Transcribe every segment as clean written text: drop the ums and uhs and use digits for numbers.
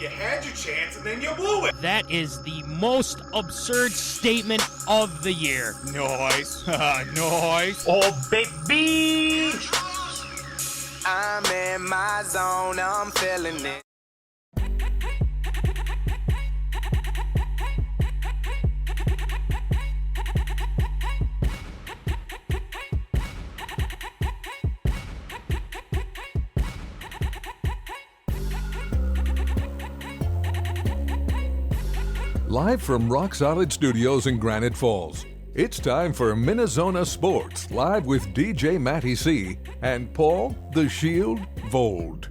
You had your chance and then you blew it. That is the most absurd statement of the year. Nice. Nice. Oh, baby. I'm in my zone, I'm feeling it. Live from Rock Solid Studios in Granite Falls, it's time for MinneZona Sports, live with DJ Matty C. and Paul the Shield Vold.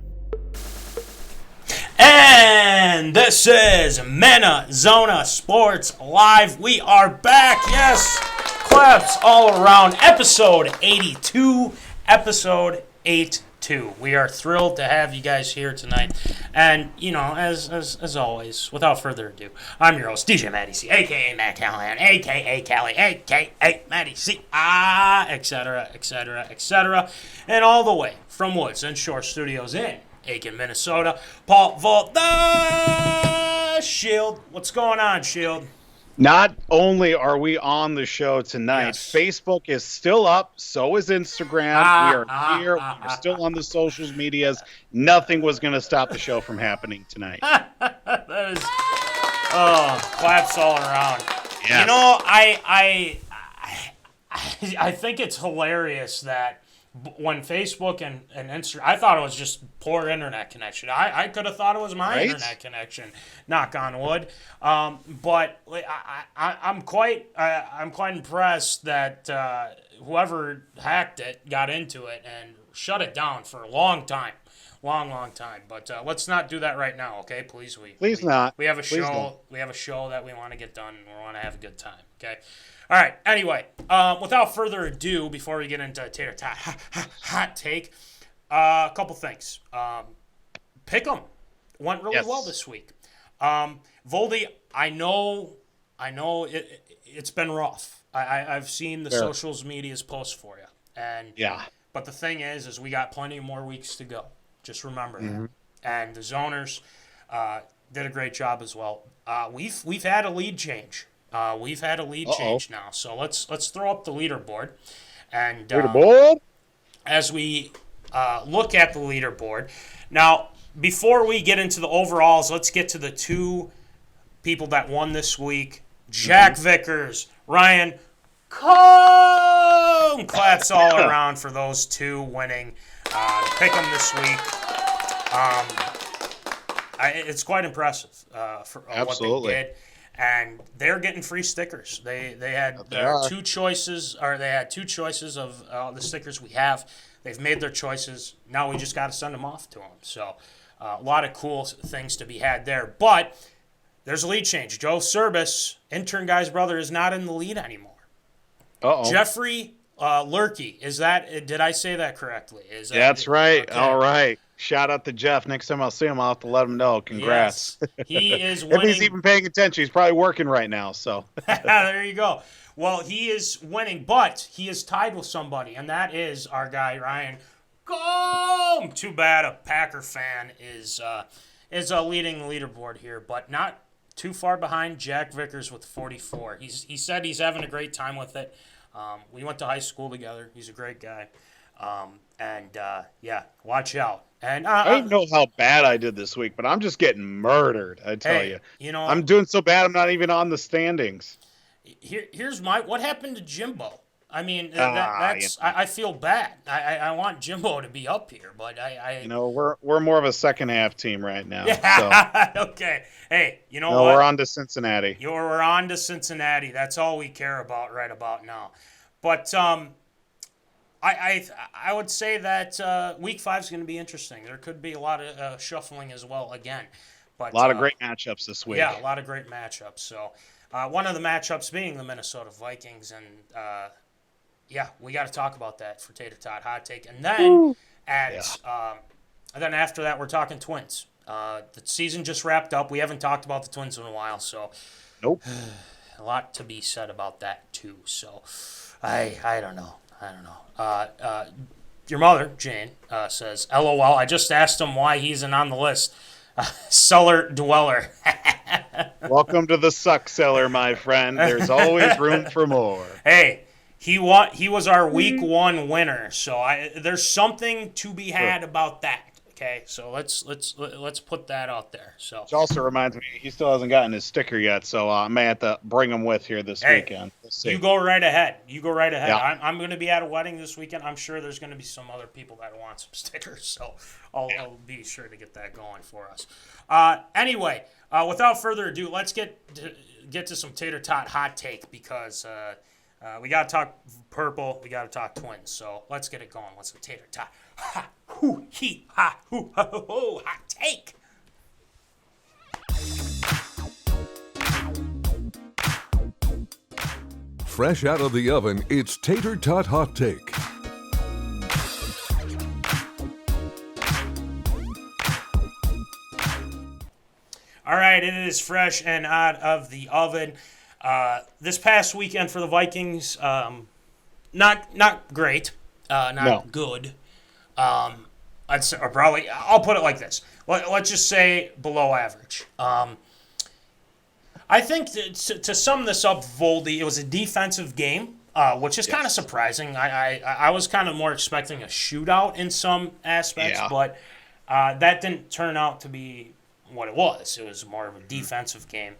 And this is MinneZona Sports Live. We are back, yes. Claps all around. Episode 82. Episode 82. We are thrilled to have you guys here tonight. And, you know, as always, without further ado, I'm your host, DJ Matty C., a.k.a. Matt Callahan, a.k.a. Callie, a.k.a. Matty C., etc., etc., etc. And all the way from Woods and Shore Studios in Aiken, Minnesota, Paul Vault, the Shield. What's going on, Shield? Not only are we on the show tonight, Yes. Facebook is still up, so is Instagram. We are here. We're still on the social medias. Nothing was going to stop the show from happening tonight. That is, claps all around. Yes. You know, I think it's hilarious that when Facebook and Instagram, I thought it was just poor internet connection. I could have thought it was my internet connection. Knock on wood. But I'm quite impressed that whoever hacked it got into it and shut it down for a long time. Long time. But let's not do that right now, okay? Please, Please not. We have a Please show. don't. We have a show that we want to get done. We want to have a good time, okay? All right. Anyway, without further ado, before we get into Tater hot take, a couple things. Pick 'em went really well this week. Voldy, I know it's been rough. I've seen the socials media's post for you, and But the thing is we got plenty more weeks to go. Just remember that. And the zoners did a great job as well. We've had a lead change. We've had a lead change now, so let's throw up the leaderboard. And as we look at the leaderboard now, before we get into the overalls, let's get to the two people that won this week: Jack Vickers, Ryan Combe. Claps all around for those two winning. Pick them this week. It's quite impressive for what they did. And they're getting free stickers. They had two choices of the stickers we have. They've made their choices. Now we just got to send them off to them. So a lot of cool things to be had there. But there's a lead change. Joe Service, intern guy's brother, is not in the lead anymore. Jeffrey Lurkey, did I say that correctly? That's right. Okay. All right. Shout out to Jeff. Next time I'll see him, I'll have to let him know. Congrats. Yes. He is winning. If he's even paying attention, he's probably working right now. So there you go. Well, he is winning, but he is tied with somebody, and that is our guy Ryan Combe. Too bad a Packer fan is leading the leaderboard here, but not too far behind Jack Vickers with 44. He said he's having a great time with it. We went to high school together. He's a great guy. Watch out. And I don't know how bad I did this week, but I'm just getting murdered, I tell you. You know, I'm doing so bad I'm not even on the standings. Here's what happened to Jimbo? I mean, I feel bad. I want Jimbo to be up here, but we're more of a second half team right now. Yeah. So. Okay. Hey, you know what? We're on to Cincinnati. We're on to Cincinnati. That's all we care about right about now. But I would say that week 5 is going to be interesting. There could be a lot of shuffling as well again. But a lot of great matchups this week. Yeah, a lot of great matchups. So one of the matchups being the Minnesota Vikings, and we got to talk about that for Tater Tot Hot Take. And then after that, we're talking Twins. The season just wrapped up. We haven't talked about the Twins in a while, so nope. A lot to be said about that too. So I don't know. Your mother, Jane, says, LOL, I just asked him why he isn't on the list. cellar dweller. Welcome to the suck cellar, my friend. There's always room for more. Hey, he was our week 1 winner, so there's something to be had about that. Okay, so let's put that out there. So which also reminds me, he still hasn't gotten his sticker yet, so I may have to bring him with here this weekend. Let's see. You go right ahead. Yeah. I'm going to be at a wedding this weekend. I'm sure there's going to be some other people that want some stickers, so I'll be sure to get that going for us. Anyway, without further ado, let's get to some Tater Tot hot take because we got to talk purple, we got to talk Twins. So let's get it going. What's the Tater Tot hot take? Fresh out of the oven, it's Tater Tot Hot Take. All right, it is fresh and out of the oven. This past weekend for the Vikings, not great, not good. I'd say, or probably, I'll put it like this. Let's just say below average. I think to sum this up, Voldy, it was a defensive game, which is kind of surprising. I was kind of more expecting a shootout in some aspects, but that didn't turn out to be what it was. It was more of a defensive game.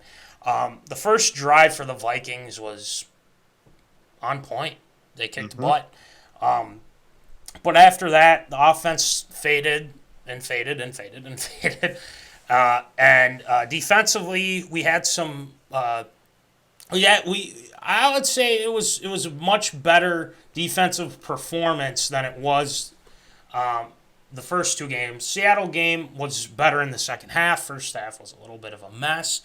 The first drive for the Vikings was on point. They kicked butt. But after that, the offense faded and faded and faded and faded. And defensively, we had some. I would say it was a much better defensive performance than it was the first 2 games. Seattle game was better in the second half. First half was a little bit of a mess.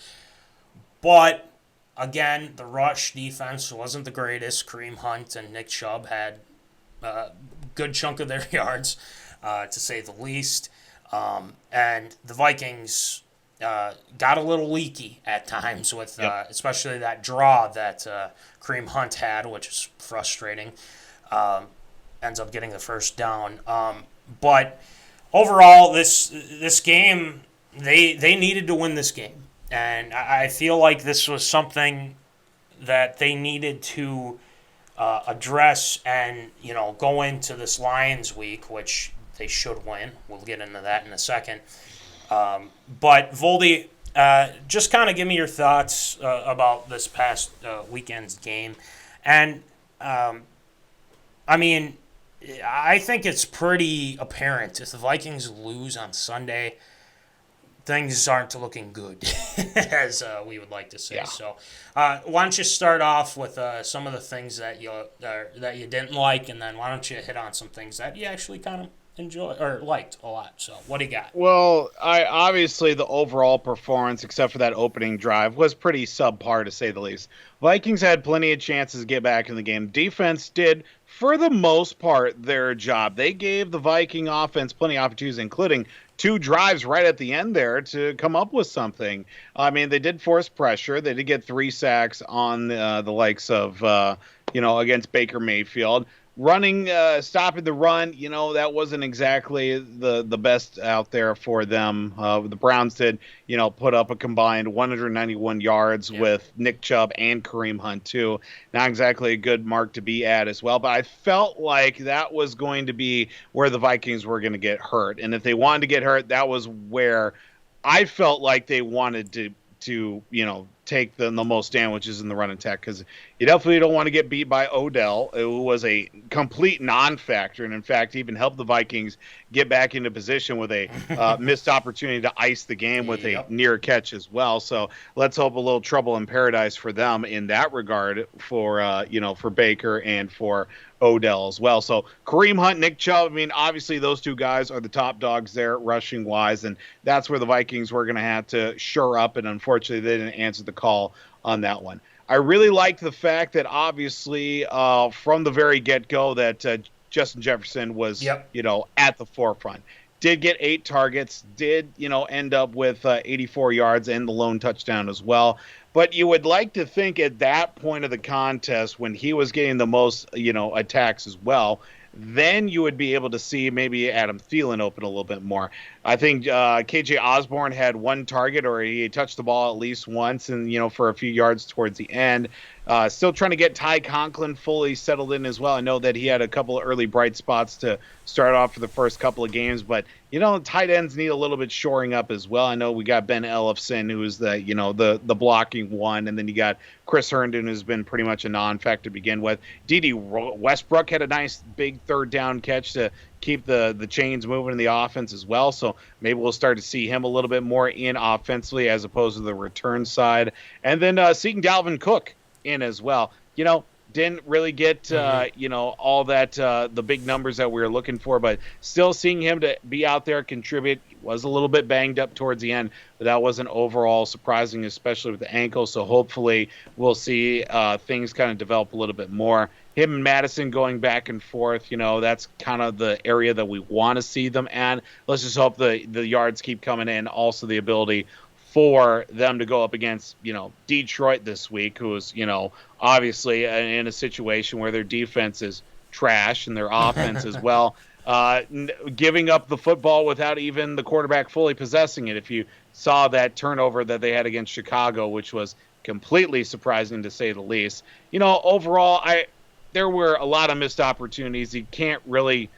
But again, the rush defense wasn't the greatest. Kareem Hunt and Nick Chubb had a good chunk of their yards, to say the least. And the Vikings got a little leaky at times with especially that draw that Kareem Hunt had, which is frustrating. Ends up getting the first down. But overall, this game, they needed to win this game. And I feel like this was something that they needed to address and, go into this Lions week, which they should win. We'll get into that in a second. But, Voldy, just kind of give me your thoughts about this past weekend's game. And, I think it's pretty apparent if the Vikings lose on Sunday, things aren't looking good, as we would like to say. Yeah. So, why don't you start off with some of the things that you didn't like, and then why don't you hit on some things that you actually kind of enjoy or liked a lot. So, what do you got? Well, obviously the overall performance, except for that opening drive, was pretty subpar to say the least. Vikings had plenty of chances to get back in the game. Defense did, for the most part, their job. They gave the Viking offense plenty of opportunities, including 2 drives right at the end there to come up with something. I mean, they did force pressure. They did get 3 sacks on the likes of, against Baker Mayfield. Running, stopping the run, that wasn't exactly the best out there for them. The Browns did, put up a combined 191 yards with Nick Chubb and Kareem Hunt, too. Not exactly a good mark to be at as well, but I felt like that was going to be where the Vikings were going to get hurt. And if they wanted to get hurt, that was where I felt like they wanted to take the most sandwiches in the run attack, because you definitely don't want to get beat by Odell, who was a complete non-factor, and in fact even helped the Vikings get back into position with a missed opportunity to ice the game with a near catch as well. So let's hope a little trouble in paradise for them in that regard for Baker and for Odell as well. So Kareem Hunt, Nick Chubb, obviously those 2 guys are the top dogs there rushing wise, and that's where the Vikings were going to have to shore up, and unfortunately they didn't answer the call on that one. I really liked the fact that obviously from the very get-go that Justin Jefferson was at the forefront. Did get 8 targets, did end up with 84 yards and the lone touchdown as well. But you would like to think at that point of the contest, when he was getting the most attacks as well, then you would be able to see maybe Adam Thielen open a little bit more. I think KJ Osborne had one target, or he touched the ball at least once, and for a few yards towards the end. Still trying to get Ty Conklin fully settled in as well. I know that he had a couple of early bright spots to start off for the first couple of games, but tight ends need a little bit shoring up as well. I know we got Ben Ellefson, who is the blocking one, and then you got Chris Herndon, who's been pretty much a non-factor to begin with. D.D. Westbrook had a nice big third down catch to keep the chains moving in the offense as well. So maybe we'll start to see him a little bit more in offensively as opposed to the return side. And then seeing Dalvin Cook in as well. Didn't really get, all that, the big numbers that we were looking for, but still seeing him to be out there, contribute. He was a little bit banged up towards the end, but that wasn't overall surprising, especially with the ankle. So hopefully we'll see things kind of develop a little bit more. Him and Madison going back and forth, that's kind of the area that we want to see them at. Let's just hope the yards keep coming in. Also the ability for them to go up against, Detroit this week, who is, obviously in a situation where their defense is trash and their offense as well, giving up the football without even the quarterback fully possessing it. If you saw that turnover that they had against Chicago, which was completely surprising to say the least. Overall, there were a lot of missed opportunities. You can't really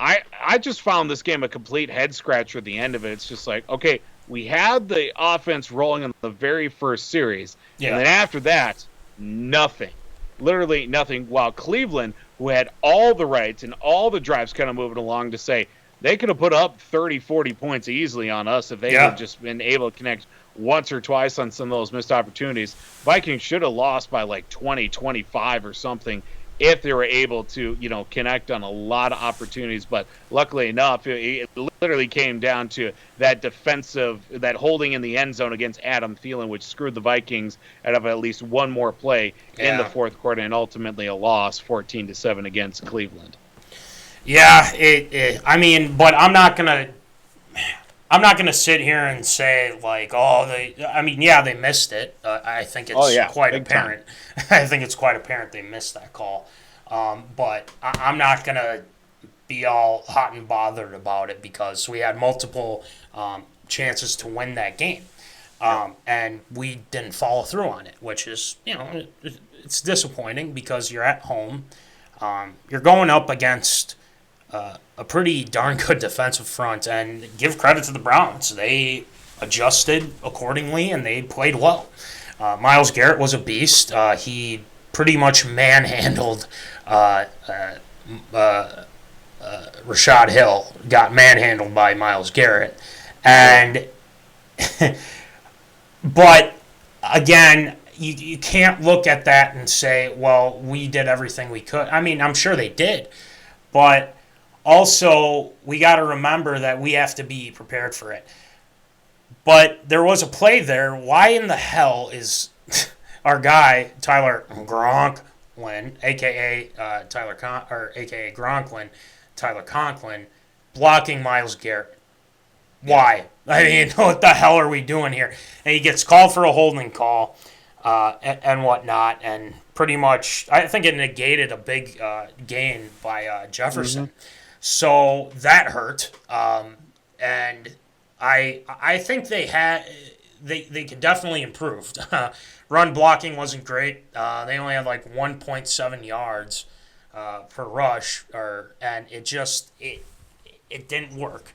I just found this game a complete head scratcher at the end of it. It's just like, okay, we had the offense rolling in the very first series, and then after that, nothing. Literally nothing. While Cleveland, who had all the rights and all the drives kind of moving along to say they could have put up 30, 40 points easily on us if they had just been able to connect once or twice on some of those missed opportunities. Vikings should have lost by like 20, 25 or something if they were able to, connect on a lot of opportunities. But luckily enough, it literally came down to that holding in the end zone against Adam Thielen, which screwed the Vikings out of at least one more play in the fourth quarter, and ultimately a loss 14-7 against Cleveland. Yeah, but I'm not gonna sit here and say like, they missed it. I think it's quite apparent. I think it's quite apparent they missed that call. But I'm not gonna be all hot and bothered about it because we had multiple chances to win that game, and we didn't follow through on it, which is it's disappointing because you're at home, you're going up against a pretty darn good defensive front, and give credit to the Browns. They adjusted accordingly, and they played well. Myles Garrett was a beast. He pretty much manhandled Rashad Hill, got manhandled by Myles Garrett. And but, again, you can't look at that and say, well, we did everything we could. I mean, I'm sure they did, but also, we got to remember that we have to be prepared for it. But there was a play there. Why in the hell is our guy Tyler Gronklin, aka aka Gronklin, Tyler Conklin, blocking Myles Garrett? Why? I mean, what the hell are we doing here? And he gets called for a holding call and whatnot, and pretty much, I think it negated a big gain by Jefferson. Mm-hmm. So that hurt, and I think they could definitely improve. Run blocking wasn't great. They only had like 1.7 yards per rush, and it didn't work.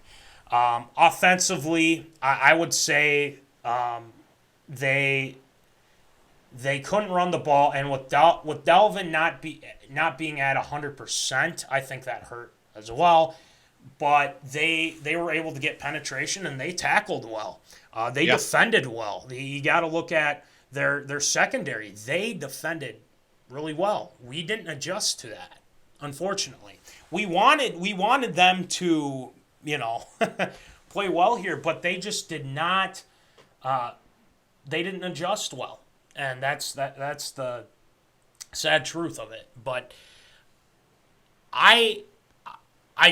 Offensively, I would say they couldn't run the ball, and with Dalvin not being at 100%, I think that hurt as well. But they were able to get penetration, and they tackled well. They defended well. You got to look at their secondary. They defended really well. We didn't adjust to that, unfortunately. We wanted them to, play well here, but they just did not. They didn't adjust well, and that's the sad truth of it. But I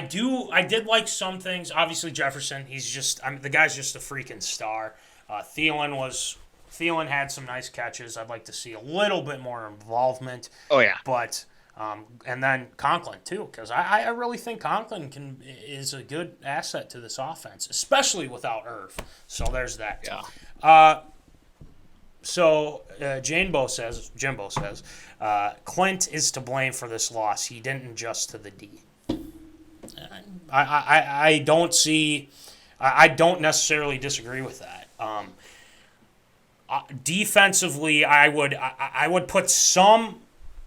did like some things. Obviously, Jefferson, the guy's just a freaking star. Thielen had some nice catches. I'd like to see a little bit more involvement. Oh, yeah. But And then Conklin too, because I really think Conklin is a good asset to this offense, especially without Irv. So there's that. Yeah. So Jimbo says, Clint is to blame for this loss. He didn't adjust to the D. I don't necessarily disagree with that. Defensively, I would put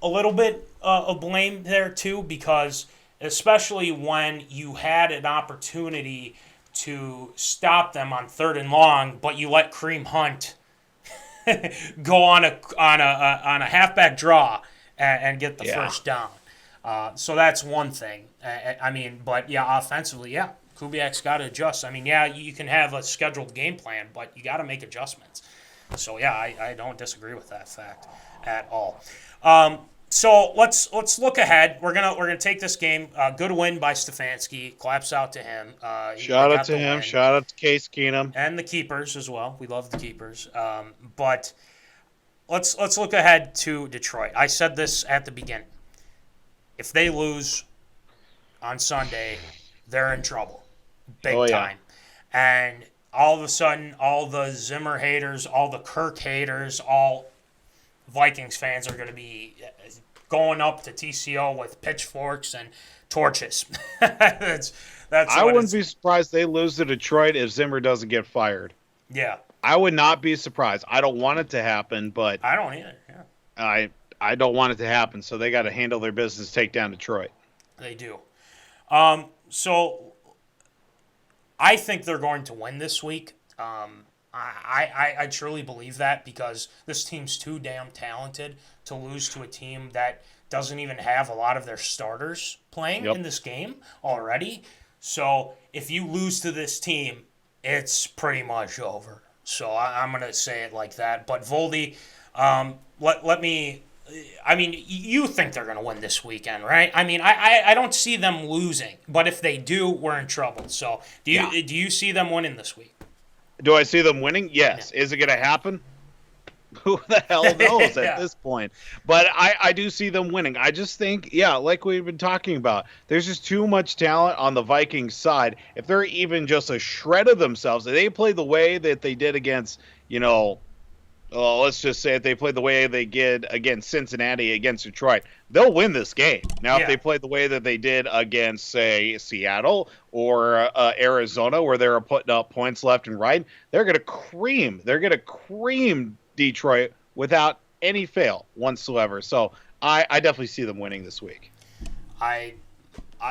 a little bit of blame there too, because especially when you had an opportunity to stop them on 3rd and long, but you let Kareem Hunt go on a halfback draw and get the first down. So that's one thing. But offensively, Kubiak's got to adjust. You can have a scheduled game plan, but you got to make adjustments. So I don't disagree with that fact at all. So let's look ahead. We're gonna take this game. Good win by Stefanski. Claps out to him. Shout out to him. Win. Shout out to Case Keenum and the keepers as well. We love the keepers. But let's look ahead to Detroit. I said this at the beginning. If they lose on Sunday, they're in trouble, big time. And all of a sudden, all the Zimmer haters, all the Kirk haters, all Vikings fans are going to be going up to TCO with pitchforks and torches. that's I wouldn't be surprised they lose to Detroit if Zimmer doesn't get fired. Yeah. I would not be surprised. I don't want it to happen, but I don't either. Yeah. I don't want it to happen, so they got to handle their business, take down Detroit. They do. So I think they're going to win this week. I truly believe that, because this team's too damn talented to lose to a team that doesn't even have a lot of their starters playing in this game already. So if you lose to this team, it's pretty much over. So I'm going to say it like that. But Voldy, let me... you think they're going to win this weekend, right? I don't see them losing. But if they do, we're in trouble. So do you see them winning this week? Do I see them winning? Yes. Yeah. Is it going to happen? Who the hell knows at this point? But I do see them winning. I just think, like we've been talking about, there's just too much talent on the Vikings side. If they're even just a shred of themselves, if they play the way that they did against, let's just say if they play the way they did against Cincinnati, against Detroit, they'll win this game. Now, if they play the way that they did against, say, Seattle or Arizona, where they were putting up points left and right, they're going to cream. They're going to cream Detroit without any fail whatsoever. So I definitely see them winning this week.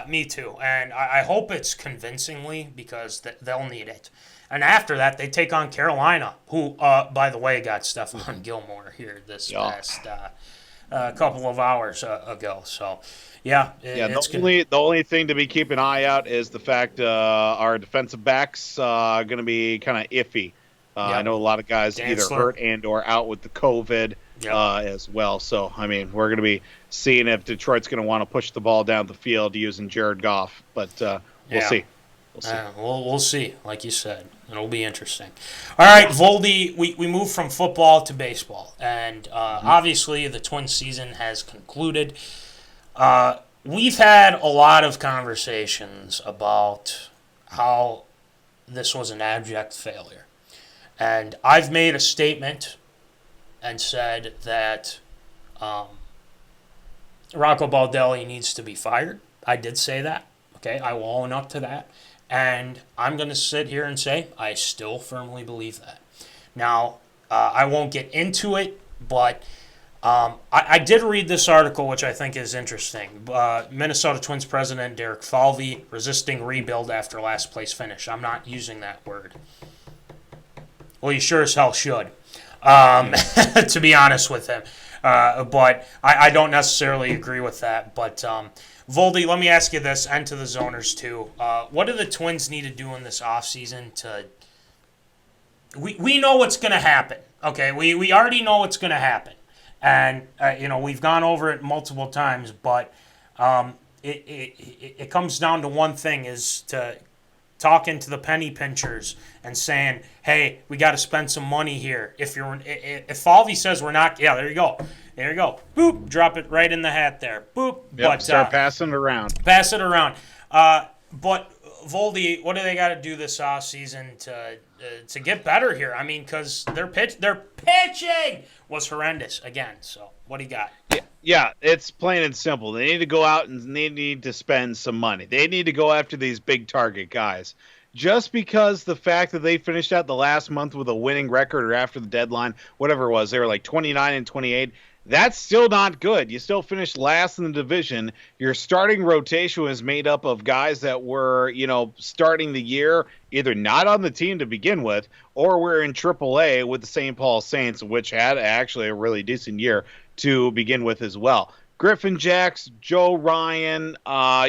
Me too. And I hope it's convincingly, because they'll need it. And after that, they take on Carolina, who, by the way, got Stephon Gilmore here this past couple of hours ago. So, the only thing to be keep an eye out is the fact our defensive backs are going to be kind of iffy. I know a lot of guys either hurt and or out with the COVID as well. So, we're going to be seeing if Detroit's going to want to push the ball down the field using Jared Goff. But we'll see. We'll see, like you said. It'll be interesting. All right, Voldy, we move from football to baseball. And obviously the Twins season has concluded. We've had a lot of conversations about how this was an abject failure. And I've made a statement and said that Rocco Baldelli needs to be fired. I did say that. Okay, I will own up to that. And I'm going to sit here and say I still firmly believe that. Now, I won't get into it, but I did read this article, which I think is interesting. Minnesota Twins president Derek Falvey resisting rebuild after last place finish. I'm not using that word. Well, you sure as hell should, to be honest with him. But I don't necessarily agree with that. But Voldy, let me ask you this, and to the zoners too. What do the Twins need to do in this offseason to... We know what's going to happen, okay? We already know what's going to happen. And, we've gone over it multiple times, but it comes down to one thing, is to talking to the penny pinchers and saying, "Hey, we got to spend some money here." If Falvey says we're not, yeah, there you go. Boop, drop it right in the hat there. Boop. Yep, But start passing it around. Pass it around. But Voldy, what do they got to do this offseason to get better here? I mean, because their pitching was horrendous again. So what do you got? Yeah, it's plain and simple. They need to go out and they need to spend some money. They need to go after these big target guys. Just because the fact that they finished out the last month with a winning record or after the deadline, whatever it was, they were like 29-28. That's still not good. You still finished last in the division. Your starting rotation was made up of guys that were, starting the year either not on the team to begin with, or were in AAA with the St. Paul Saints, which had actually a really decent year to begin with as well. Griffin Jacks, Joe Ryan,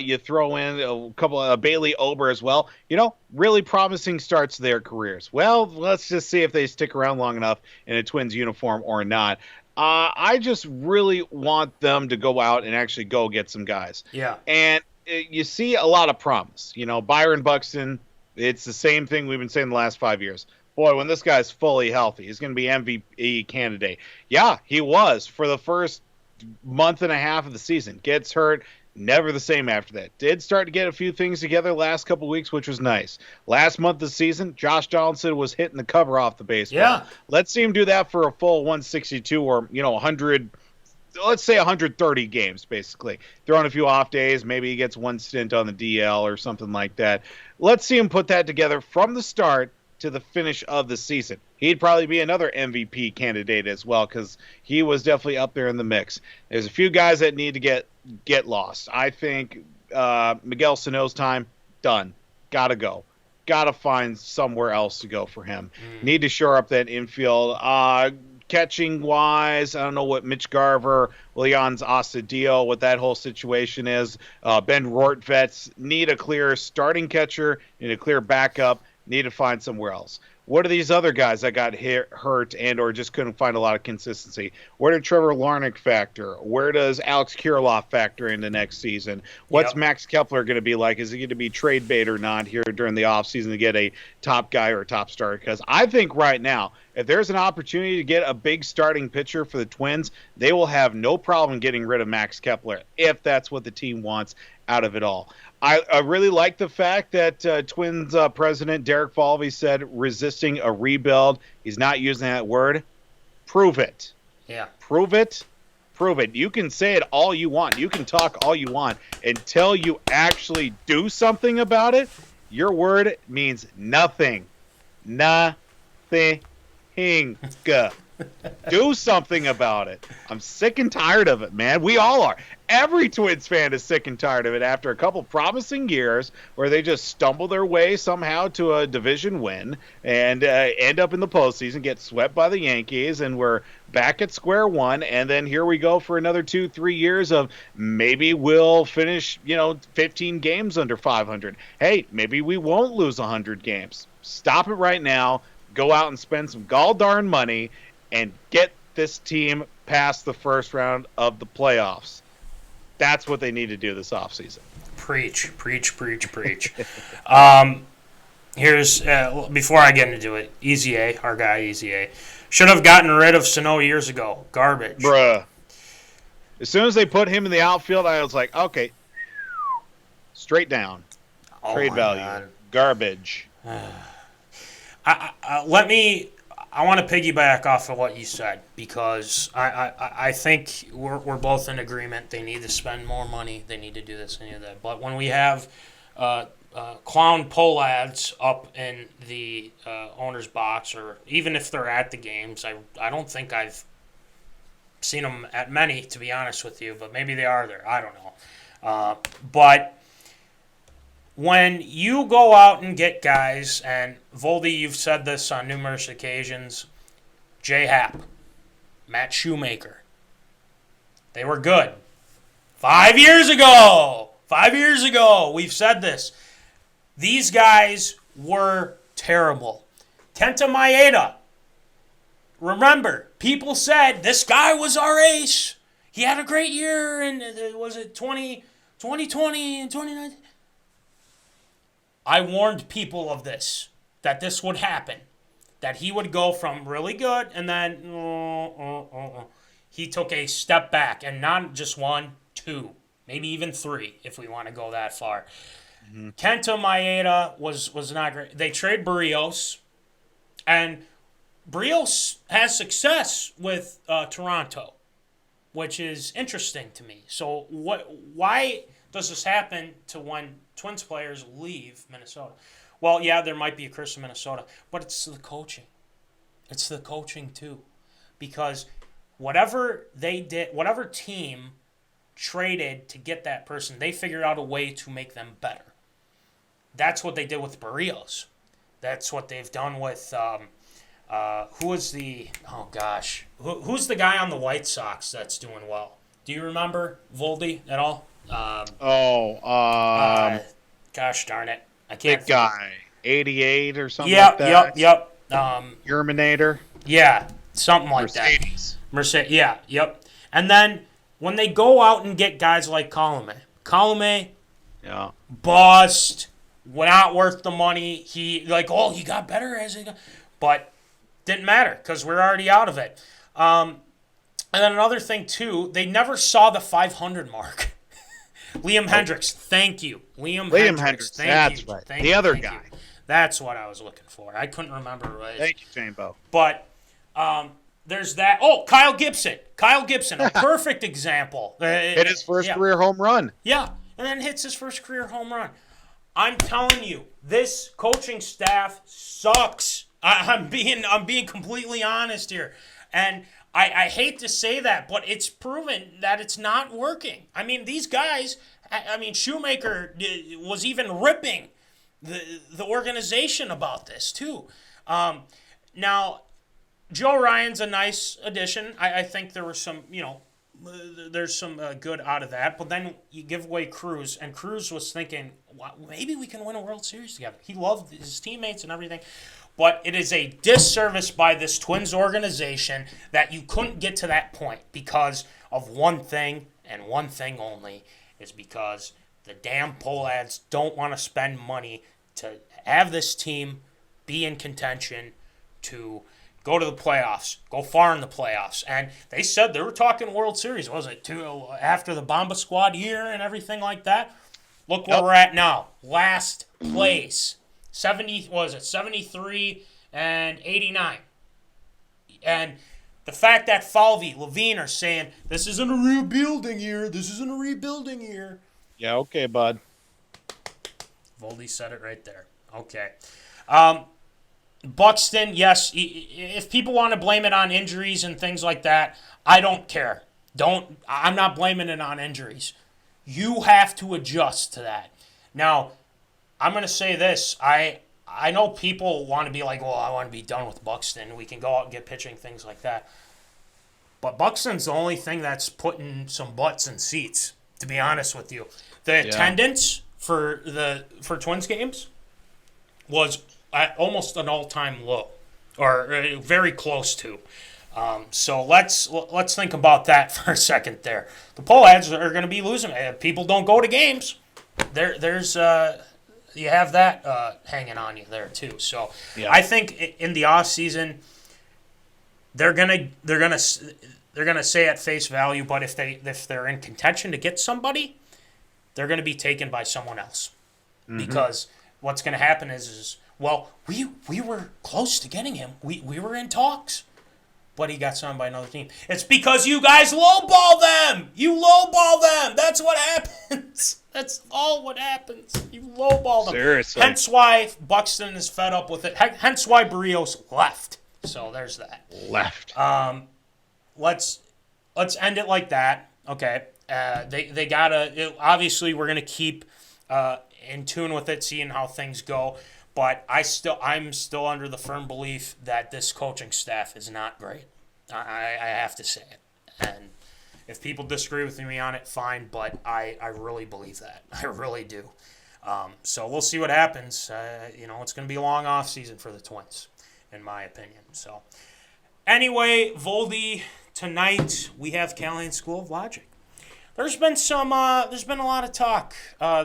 you throw in a couple of Bailey Ober as well. Really promising starts to their careers. Well, let's just see if they stick around long enough in a Twins uniform or not. I just really want them to go out and actually go get some guys. Yeah. And you see a lot of promise. Byron Buxton, it's the same thing we've been saying the last 5 years. Boy, when this guy's fully healthy, he's going to be MVP candidate. Yeah, he was for the first month and a half of the season. Gets hurt. Never the same after that. Did start to get a few things together last couple weeks, which was nice. Last month of the season, Josh Donaldson was hitting the cover off the baseball. Yeah. Let's see him do that for a full 162 or, 100, let's say 130 games, basically. Throwing a few off days. Maybe he gets one stint on the DL or something like that. Let's see him put that together from the start to the finish of the season. He'd probably be another MVP candidate as well because he was definitely up there in the mix. There's a few guys that need to get lost. I think Miguel Sano's time, done. Got to go. Got to find somewhere else to go for him. Need to shore up that infield. Catching-wise, I don't know what Mitch Garver, Leon's Astadio, what that whole situation is. Ben Rortvets need a clear starting catcher, need a clear backup, need to find somewhere else. What are these other guys that got hurt and or just couldn't find a lot of consistency? Where did Trevor Larnach factor? Where does Alex Kirilloff factor into next season? What's Max Kepler going to be like? Is he going to be trade bait or not here during the offseason to get a top guy or a top starter? Because I think right now, if there's an opportunity to get a big starting pitcher for the Twins, they will have no problem getting rid of Max Kepler if that's what the team wants out of it all. I really like the fact that Twins president Derek Falvey said resisting a rebuild. He's not using that word. Prove it. Yeah. Prove it. Prove it. You can say it all you want. You can talk all you want. Until you actually do something about it, your word means nothing. Nothing. Do something about it. I'm sick and tired of it, man. We all are. Every Twins fan is sick and tired of it after a couple promising years where they just stumble their way somehow to a division win and end up in the postseason, get swept by the Yankees, and we're back at square one. And then here we go for another 2-3 years of maybe we'll finish, 15 games under 500. Hey, maybe we won't lose 100 games. Stop it right now. Go out and spend some gall darn money and get this team past the first round of the playoffs. That's what they need to do this offseason. Preach. Here's, before I get into it, Easy A, our guy Easy A, should have gotten rid of Sano years ago. Garbage. Bruh. As soon as they put him in the outfield, I was like, okay, straight down. Trade value. God. Garbage. I want to piggyback off of what you said because I think we're both in agreement. They need to spend more money. They need to do this and do that. But when we have clown pollads up in the owner's box, or even if they're at the games, I don't think I've seen them at many, to be honest with you. But maybe they are there. I don't know. But when you go out and get guys, and Voldy, you've said this on numerous occasions, J. Happ, Matt Shoemaker, they were good. 5 years ago, we've said this. These guys were terrible. Kenta Maeda, remember, people said this guy was our ace. He had a great year in, was it 2020 and 2019? I warned people of this, that this would happen, that he would go from really good and then he took a step back, and not just 1, 2, maybe even 3 if we want to go that far. Kenta Maeda was not great. They trade Barrios, and Barrios has success with Toronto, which is interesting to me. So why does this happen to when Twins players leave Minnesota? Well, yeah, there might be a curse in Minnesota, but it's the coaching. It's the coaching too. Because whatever they did, whatever team traded to get that person, they figured out a way to make them better. That's what they did with Barrios. That's what they've done with who's the guy on the White Sox that's doing well? Do you remember Voldy at all? Gosh darn it, I can't. Big guy, 88 or something like that. Yep. Terminator. Yeah, something like Mercedes. that. Mercedes. Yeah, yep. And then when they go out and get guys like Callahan, Yeah. bust, not worth the money. He got better as he got, but didn't matter because we're already out of it. And then another thing too, they never saw the 500 mark. Liam Hendricks, thank you. Liam Hendricks, that's right. The other guy. That's what I was looking for. I couldn't remember. Thank you, DeChamBro. But there's that. Oh, Kyle Gibson, a perfect example. Hit his first career home run. Yeah, and then hits his first career home run. I'm telling you, this coaching staff sucks. I'm being completely honest here, and I hate to say that, but it's proven that it's not working. I mean, these guys. Shoemaker was even ripping the organization about this too. Now, Joe Ryan's a nice addition. I think there was some, there's some good out of that. But then you give away Cruz, and Cruz was thinking, well, maybe we can win a World Series together. He loved his teammates and everything. But it is a disservice by this Twins organization that you couldn't get to that point because of one thing and one thing only, is because the damn Pohlads don't want to spend money to have this team be in contention to go to the playoffs, go far in the playoffs. And they said they were talking World Series, was it, after the Bomba Squad year and everything like that? Look where we're at now. Last place. 73 and 89. And the fact that Falvey, Levine are saying, this isn't a rebuilding year. Yeah, okay, bud. Voldy said it right there. Okay. Buxton, yes, if people want to blame it on injuries and things like that, I don't care. I'm not blaming it on injuries. You have to adjust to that. Now, I'm going to say this. I know people want to be like, well, I want to be done with Buxton. We can go out and get pitching, things like that. But Buxton's the only thing that's putting some butts in seats, to be honest with you. The attendance for Twins games was at almost an all-time low, or very close to. So let's think about that for a second there. The Pohlads are going to be losing. People don't go to games. There's you have that hanging on you there too. So I think in the off season they're gonna say at face value, but if they're in contention to get somebody, they're gonna be taken by someone else. Mm-hmm. Because what's gonna happen is we were close to getting him. We were in talks, but he got signed by another team. It's because you guys lowball them. You lowball them. That's what happens. That's all what happens. You lowball them. Seriously. Hence why Buxton is fed up with it. Hence why Barrios left. So there's that. Left. Let's end it like that. Okay. They gotta. Obviously, we're gonna keep in tune with it, seeing how things go. But I'm still under the firm belief that this coaching staff is not great. I have to say it. And if people disagree with me on it, fine. But I really believe that. I really do. So we'll see what happens. It's going to be a long off season for the Twins, in my opinion. So anyway, Voldy, tonight we have Callahan School of Logic. There's been a lot of talk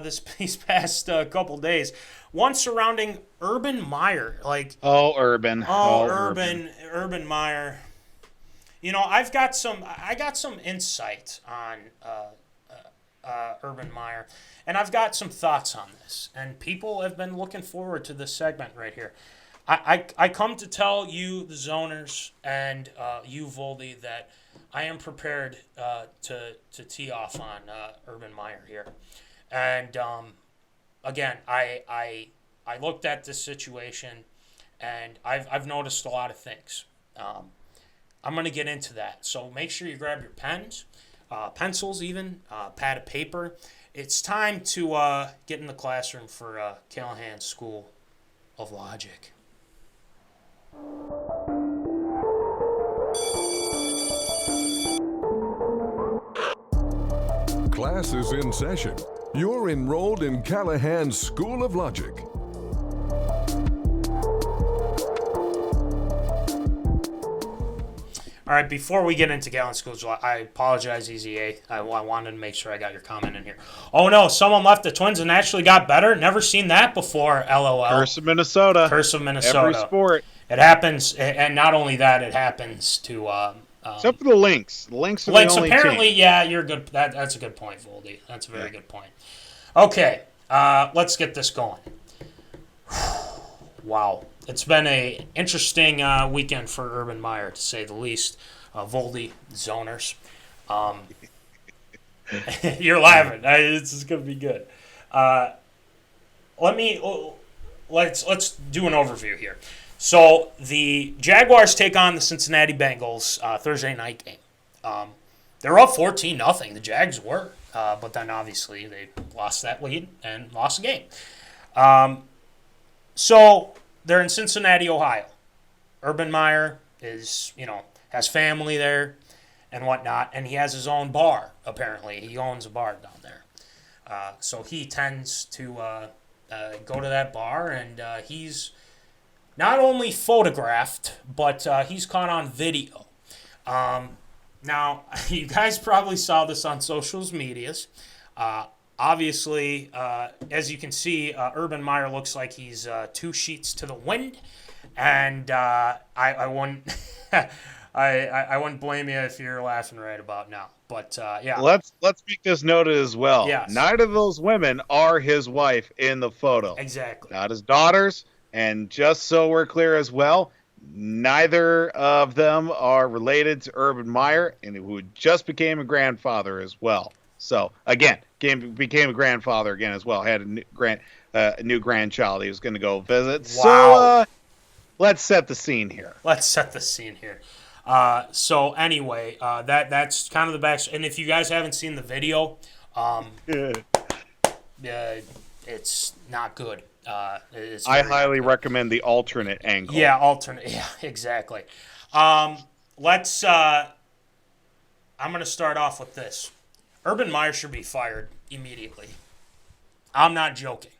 these past couple days. One surrounding Urban Meyer, Urban Meyer. You know, I got some insight on Urban Meyer, and I've got some thoughts on this. And people have been looking forward to this segment right here. I come to tell you, the zoners, and you, Voldy, that I am prepared to tee off on Urban Meyer here. And again, I looked at this situation, and I've noticed a lot of things. I'm going to get into that. So make sure you grab your pens, pencils even, pad of paper. It's time to get in the classroom for Callahan's School of Logic. Class is in session. You're enrolled in Callahan's School of Logic. All right, before we get into Callahan's School of Logic, I apologize, Easy A. I wanted to make sure I got your comment in here. Oh, no, someone left the Twins and actually got better. Never seen that before, LOL. Curse of Minnesota. Curse of Minnesota. Every sport. It happens, and not only that, it happens to... except for the Lynx. The Lynx are Lynx, the only apparently, team. Yeah, you're good. That's a good point, Voldy. That's a very good point. Okay, let's get this going. Wow. It's been an interesting weekend for Urban Meyer, to say the least. Voldy, zoners. You're laughing. This is going to be good. Let's do an overview here. So the Jaguars take on the Cincinnati Bengals Thursday night game. They're up 14-0. The Jags were, but then obviously they lost that lead and lost the game. So they're in Cincinnati, Ohio. Urban Meyer has family there and whatnot, and he has his own bar. Apparently, he owns a bar down there. So he tends to go to that bar, and he's not only photographed, but he's caught on video. Now, you guys probably saw this on social medias. Obviously, as you can see, Urban Meyer looks like he's 2 sheets to the wind, and I wouldn't I wouldn't blame you if you're laughing right about now. But yeah, let's make this noted as well. Yes. Neither of those women are his wife in the photo. Exactly. Not his daughters. And just so we're clear as well, neither of them are related to Urban Meyer, and who just became a grandfather as well. So again, became a grandfather again as well. Had a new grandchild he was going to go visit. Wow. So let's set the scene here. So anyway, that's kind of the back. And if you guys haven't seen the video, it's not good. I highly recommend the alternate angle. Yeah, alternate. Yeah, exactly. I'm going to start off with this. Urban Meyer should be fired immediately. I'm not joking.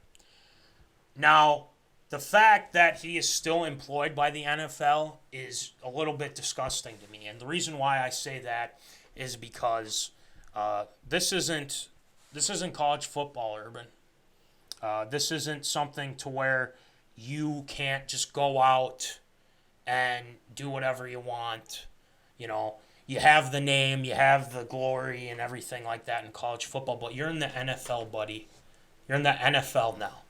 Now, the fact that he is still employed by the NFL is a little bit disgusting to me. And the reason why I say that is because this isn't college football, Urban. This isn't something to where you can't just go out and do whatever you want. You know, you have the name, you have the glory and everything like that in college football, but you're in the NFL, buddy. You're in the NFL now.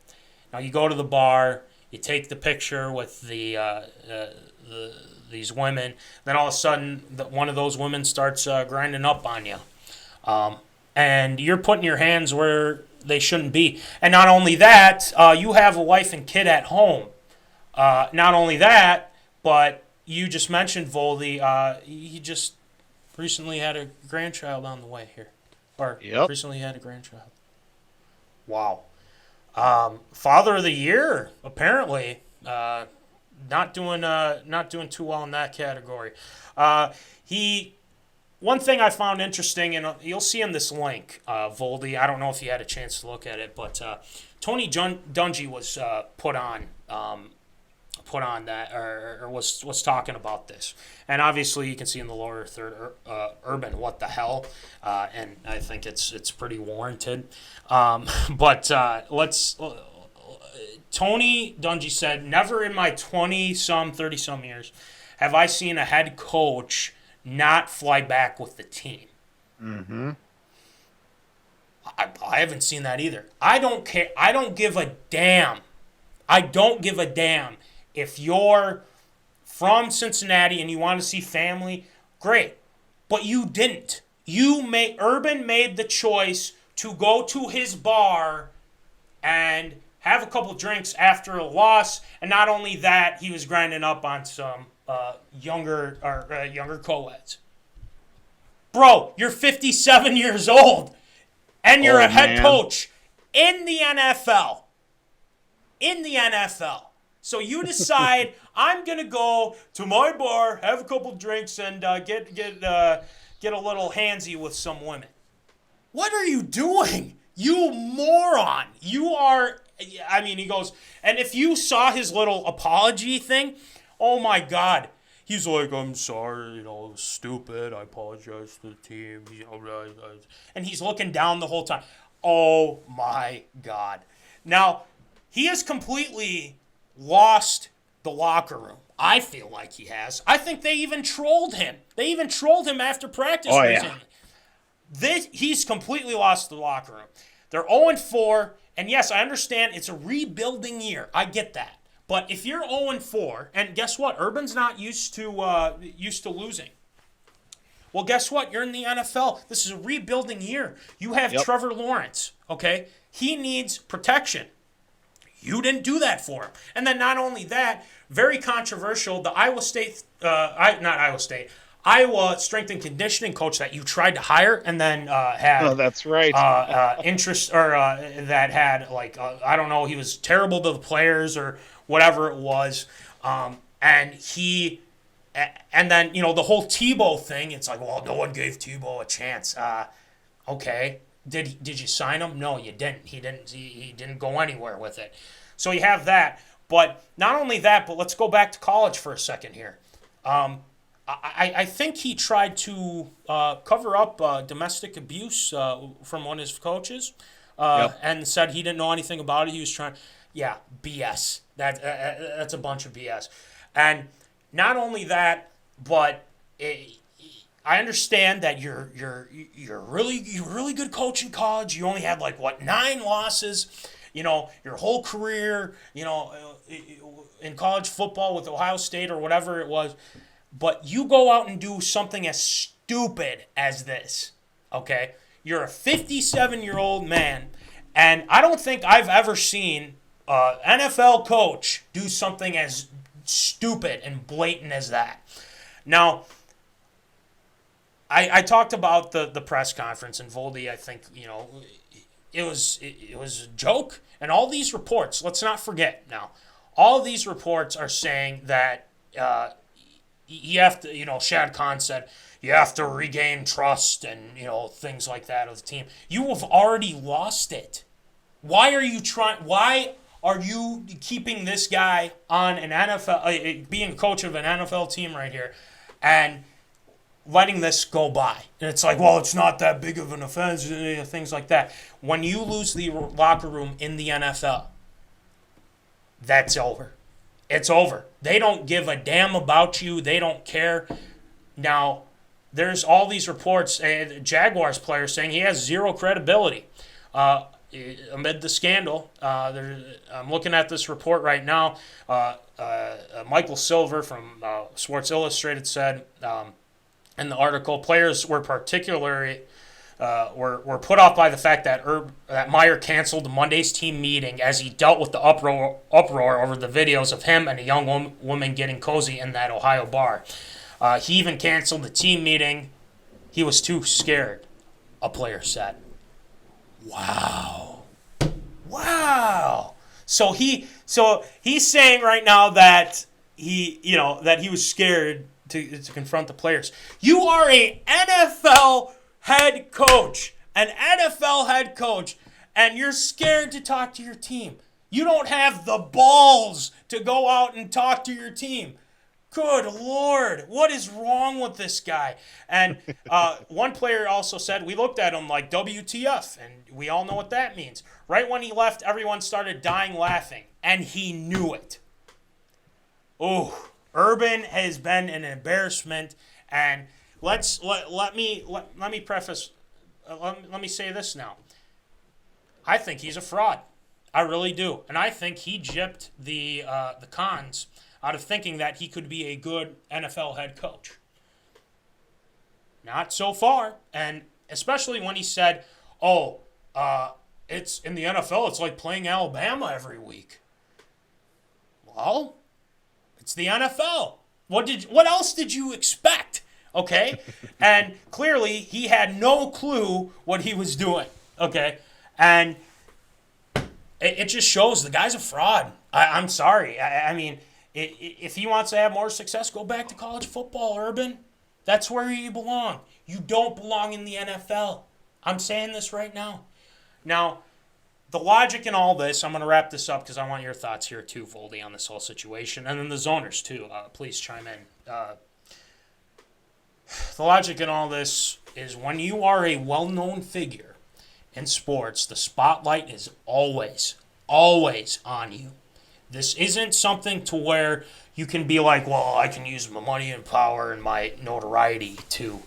Now you go to the bar, you take the picture with these women, then all of a sudden one of those women starts grinding up on you. And you're putting your hands where they shouldn't be. And not only that, you have a wife and kid at home. Not only that, but you just mentioned Voldy. He just recently had a grandchild on the way here. Recently had a grandchild. Wow. Father of the Year, apparently. Not doing too well in that category. One thing I found interesting, and you'll see in this link, Voldy, I don't know if you had a chance to look at it, but Tony Dungy was put on put on that or was talking about this. And obviously you can see in the lower third, Urban, what the hell, and I think it's pretty warranted. But let's. Tony Dungy said, "Never in my 20-some, 30-some years have I seen a head coach not fly back with the team." Mm-hmm. I haven't seen that either. I don't care. I don't give a damn. I don't give a damn if you're from Cincinnati and you want to see family. Great, but you didn't. Urban made the choice to go to his bar and have a couple drinks after a loss, and not only that, he was grinding up on some younger co-eds. Bro, you're 57 years old, and you're a head coach in the NFL. In the NFL. So you decide, I'm going to go to my bar, have a couple drinks, and get a little handsy with some women. What are you doing? You moron. You are, I mean, he goes, and if you saw his little apology thing, oh my God. He's like, I'm sorry, it was stupid. I apologize to the team. And he's looking down the whole time. Oh my God. Now, he has completely lost the locker room. I feel like he has. I think they even trolled him. They even trolled him after practice recently. He's completely lost the locker room. They're 0-4, and yes, I understand it's a rebuilding year. I get that. But if you're 0-4, and guess what? Urban's not used to losing. Well, guess what? You're in the NFL. This is a rebuilding year. You have Trevor Lawrence, okay? He needs protection. You didn't do that for him. And then not only that, very controversial, the Iowa strength and conditioning coach that you tried to hire and then had that's right. interest or that had I don't know, he was terrible to the players or whatever it was, and then the whole Tebow thing. It's like, well, no one gave Tebow a chance. Okay, did you sign him? No, you didn't. He didn't go anywhere with it. So you have that. But not only that, but let's go back to college for a second here. I think he tried to cover up domestic abuse from one of his coaches and said he didn't know anything about it. He was trying. Yeah, BS. That's a bunch of BS. And not only that, but I understand that you're a really good coach in college. You only had 9 losses, your whole career, in college football with Ohio State or whatever it was. But you go out and do something as stupid as this, okay? You're a 57-year-old man, and I don't think I've ever seen an NFL coach do something as stupid and blatant as that. Now, I talked about the press conference, and Voldy, I think, it was a joke. And all these reports, let's not forget now, all of these reports are saying that you have to, Shad Khan said, you have to regain trust and, things like that of the team. You have already lost it. Why are you keeping this guy on an NFL, being coach of an NFL team right here, and letting this go by? And it's like, well, it's not that big of an offense, things like that. When you lose the locker room in the NFL, that's over. It's over. They don't give a damn about you. They don't care. Now, there's all these reports, Jaguars players saying he has zero credibility amid the scandal. I'm looking at this report right now. Michael Silver from Sports Illustrated said in the article, players were particularly were put off by the fact that Meyer canceled Monday's team meeting as he dealt with the uproar over the videos of him and a young woman getting cozy in that Ohio bar. He even canceled the team meeting. He was too scared, a player said. Wow. So he's saying right now that he was scared to confront the players. You are an NFL head coach, and you're scared to talk to your team. You don't have the balls to go out and talk to your team. Good Lord, what is wrong with this guy? And one player also said, we looked at him like WTF, and we all know what that means. Right when he left, everyone started dying laughing, and he knew it. Oh, Urban has been an embarrassment, and let me preface. Let me say this now. I think he's a fraud. I really do, and I think he gypped the Cons out of thinking that he could be a good NFL head coach. Not so far, and especially when he said, it's in the NFL, it's like playing Alabama every week. Well, it's the NFL. What else did you expect? Okay? And clearly he had no clue what he was doing. Okay? And it just shows the guy's a fraud. I'm sorry. I mean, if he wants to have more success, go back to college football, Urban. That's where you belong. You don't belong in the NFL. I'm saying this right now. Now, the logic in all this, I'm going to wrap this up because I want your thoughts here too, Voldy, on this whole situation. And then the zoners too. Please chime in. The logic in all this is when you are a well-known figure in sports, the spotlight is always on you. This isn't something to where you can be like, well, I can use my money and power and my notoriety to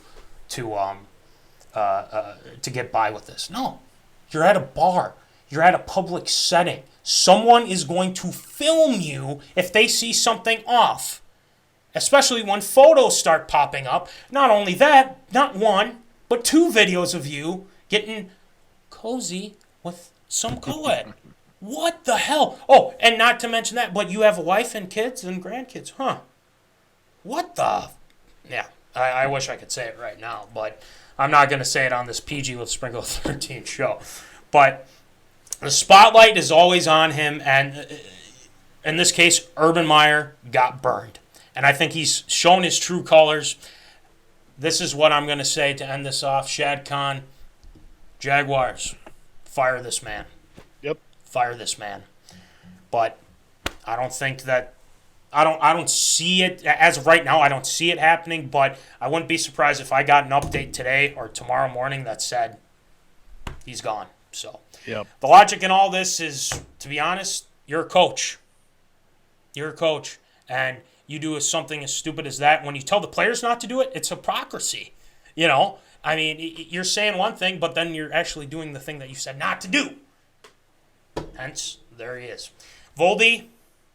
get by with this. No, you're at a bar. You're at a public setting. Someone is going to film you if they see something off, especially when photos start popping up. Not only that, not one, but 2 videos of you getting cozy with some co-ed. What the hell? Oh, and not to mention that, but you have a wife and kids and grandkids. Huh. What the? Yeah, I wish I could say it right now, but I'm not going to say it on this PG with Sprinkle 13 show. But the spotlight is always on him, and in this case, Urban Meyer got burned. And I think he's shown his true colors. This is what I'm going to say to end this off. Shad Khan, Jaguars, fire this man. Yep. Fire this man. But I don't think that I don't see it as of right now. I don't see it happening, but I wouldn't be surprised if I got an update today or tomorrow morning that said he's gone. So yep. The logic in all this is, to be honest, you're a coach. You're a coach, and you do something as stupid as that. When you tell the players not to do it, it's hypocrisy. You know, I mean, you're saying one thing, but then you're actually doing the thing that you said not to do. Hence, there he is. Voldy,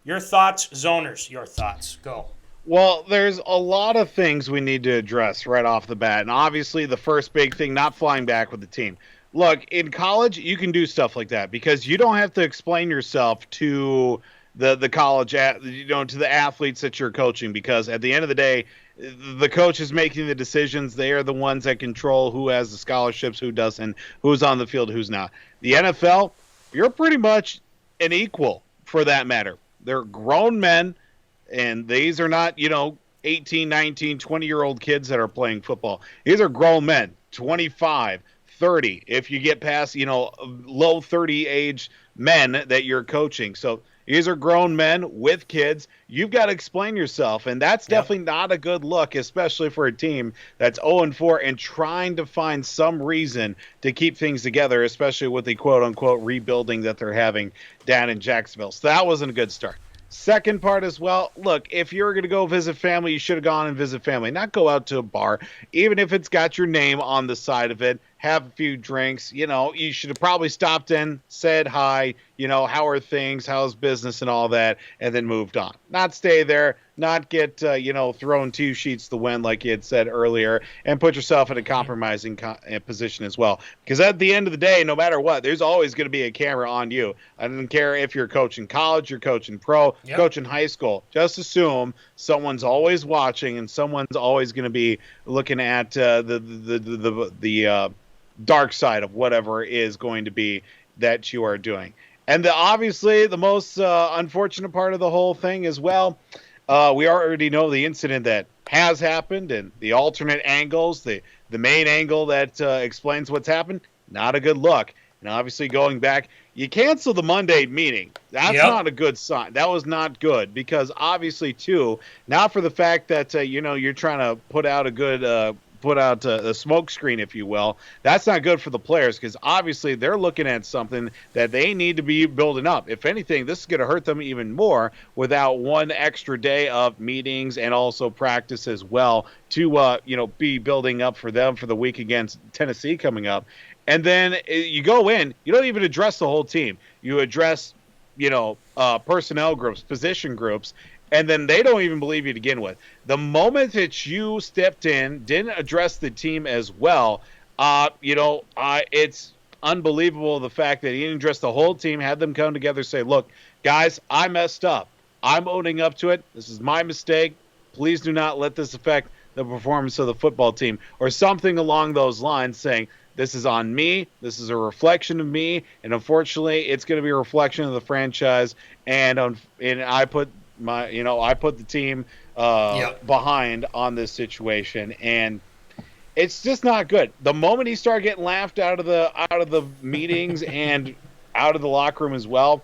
your thoughts. Zoners, your thoughts. Go. Well, there's a lot of things we need to address right off the bat. And obviously the first big thing, not flying back with the team. Look, in college, you can do stuff like that because you don't have to explain yourself to the college, to the athletes that you're coaching, because at the end of the day, the coach is making the decisions. They are the ones that control who has the scholarships, who doesn't, who's on the field, who's not. The NFL, you're pretty much an equal for that matter. They're grown men, and these are not, 18, 19, 20-year-old kids that are playing football. These are grown men, 25, 30, if you get past, low 30 age men that you're coaching. So these are grown men with kids. You've got to explain yourself, and that's definitely not a good look, especially for a team that's 0-4 and trying to find some reason to keep things together, especially with the quote-unquote rebuilding that they're having down in Jacksonville. So that wasn't a good start. Second part as well, look, if you're going to go visit family, you should have gone and visit family, not go out to a bar, even if it's got your name on the side of it. Have a few drinks, you should have probably stopped in, said hi, how are things, how's business and all that, and then moved on. Not stay there, not get, thrown 2 sheets to the wind like you had said earlier, and put yourself in a compromising position as well. Because at the end of the day, no matter what, there's always going to be a camera on you. I don't care if you're coaching college, you're coaching pro, coaching high school. Just assume someone's always watching and someone's always going to be looking at the dark side of whatever is going to be that you are doing. And obviously the most unfortunate part of the whole thing as well, we already know the incident that has happened and the alternate angles, the main angle that explains what's happened, not a good look. And obviously going back, you cancel the Monday meeting. That's not a good sign. That was not good because obviously, too, not for the fact that, you're trying to put out a good put out a smoke screen, if you will. That's not good for the players because obviously they're looking at something that they need to be building up. If anything, this is going to hurt them even more without one extra day of meetings and also practice as well to, be building up for them for the week against Tennessee coming up. And then you go in, you don't even address the whole team. You address, personnel groups, position groups, and then they don't even believe you to begin with. The moment that you stepped in, didn't address the team as well, it's unbelievable the fact that he didn't address the whole team, had them come together, say, look, guys, I messed up. I'm owning up to it. This is my mistake. Please do not let this affect the performance of the football team, or something along those lines, saying, this is on me. This is a reflection of me, and unfortunately, it's going to be a reflection of the franchise. And I put the team behind on this situation, and it's just not good. The moment he started getting laughed out of the meetings and out of the locker room as well,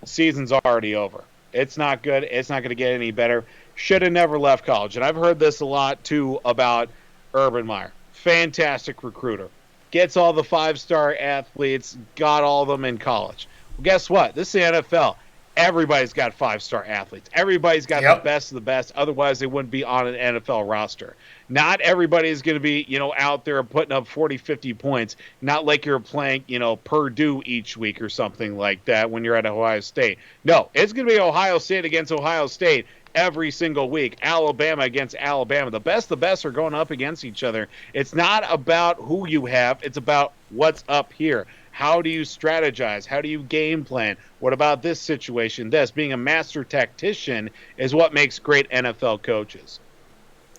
the season's already over. It's not good. It's not going to get any better. Should have never left college. And I've heard this a lot too about Urban Meyer. Fantastic recruiter. Gets all the 5-star athletes, got all of them in college. Well, guess what? This is the NFL. Everybody's got 5-star athletes. Everybody's got the best of the best. Otherwise, they wouldn't be on an NFL roster. Not everybody is going to be, out there putting up 40, 50 points. Not like you're playing, Purdue each week or something like that when you're at Ohio State. No, it's going to be Ohio State against Ohio State every single week. Alabama against Alabama. The best are going up against each other. It's not about who you have. It's about what's up here. How do you strategize? How do you game plan? What about this situation? Being a master tactician is what makes great NFL coaches.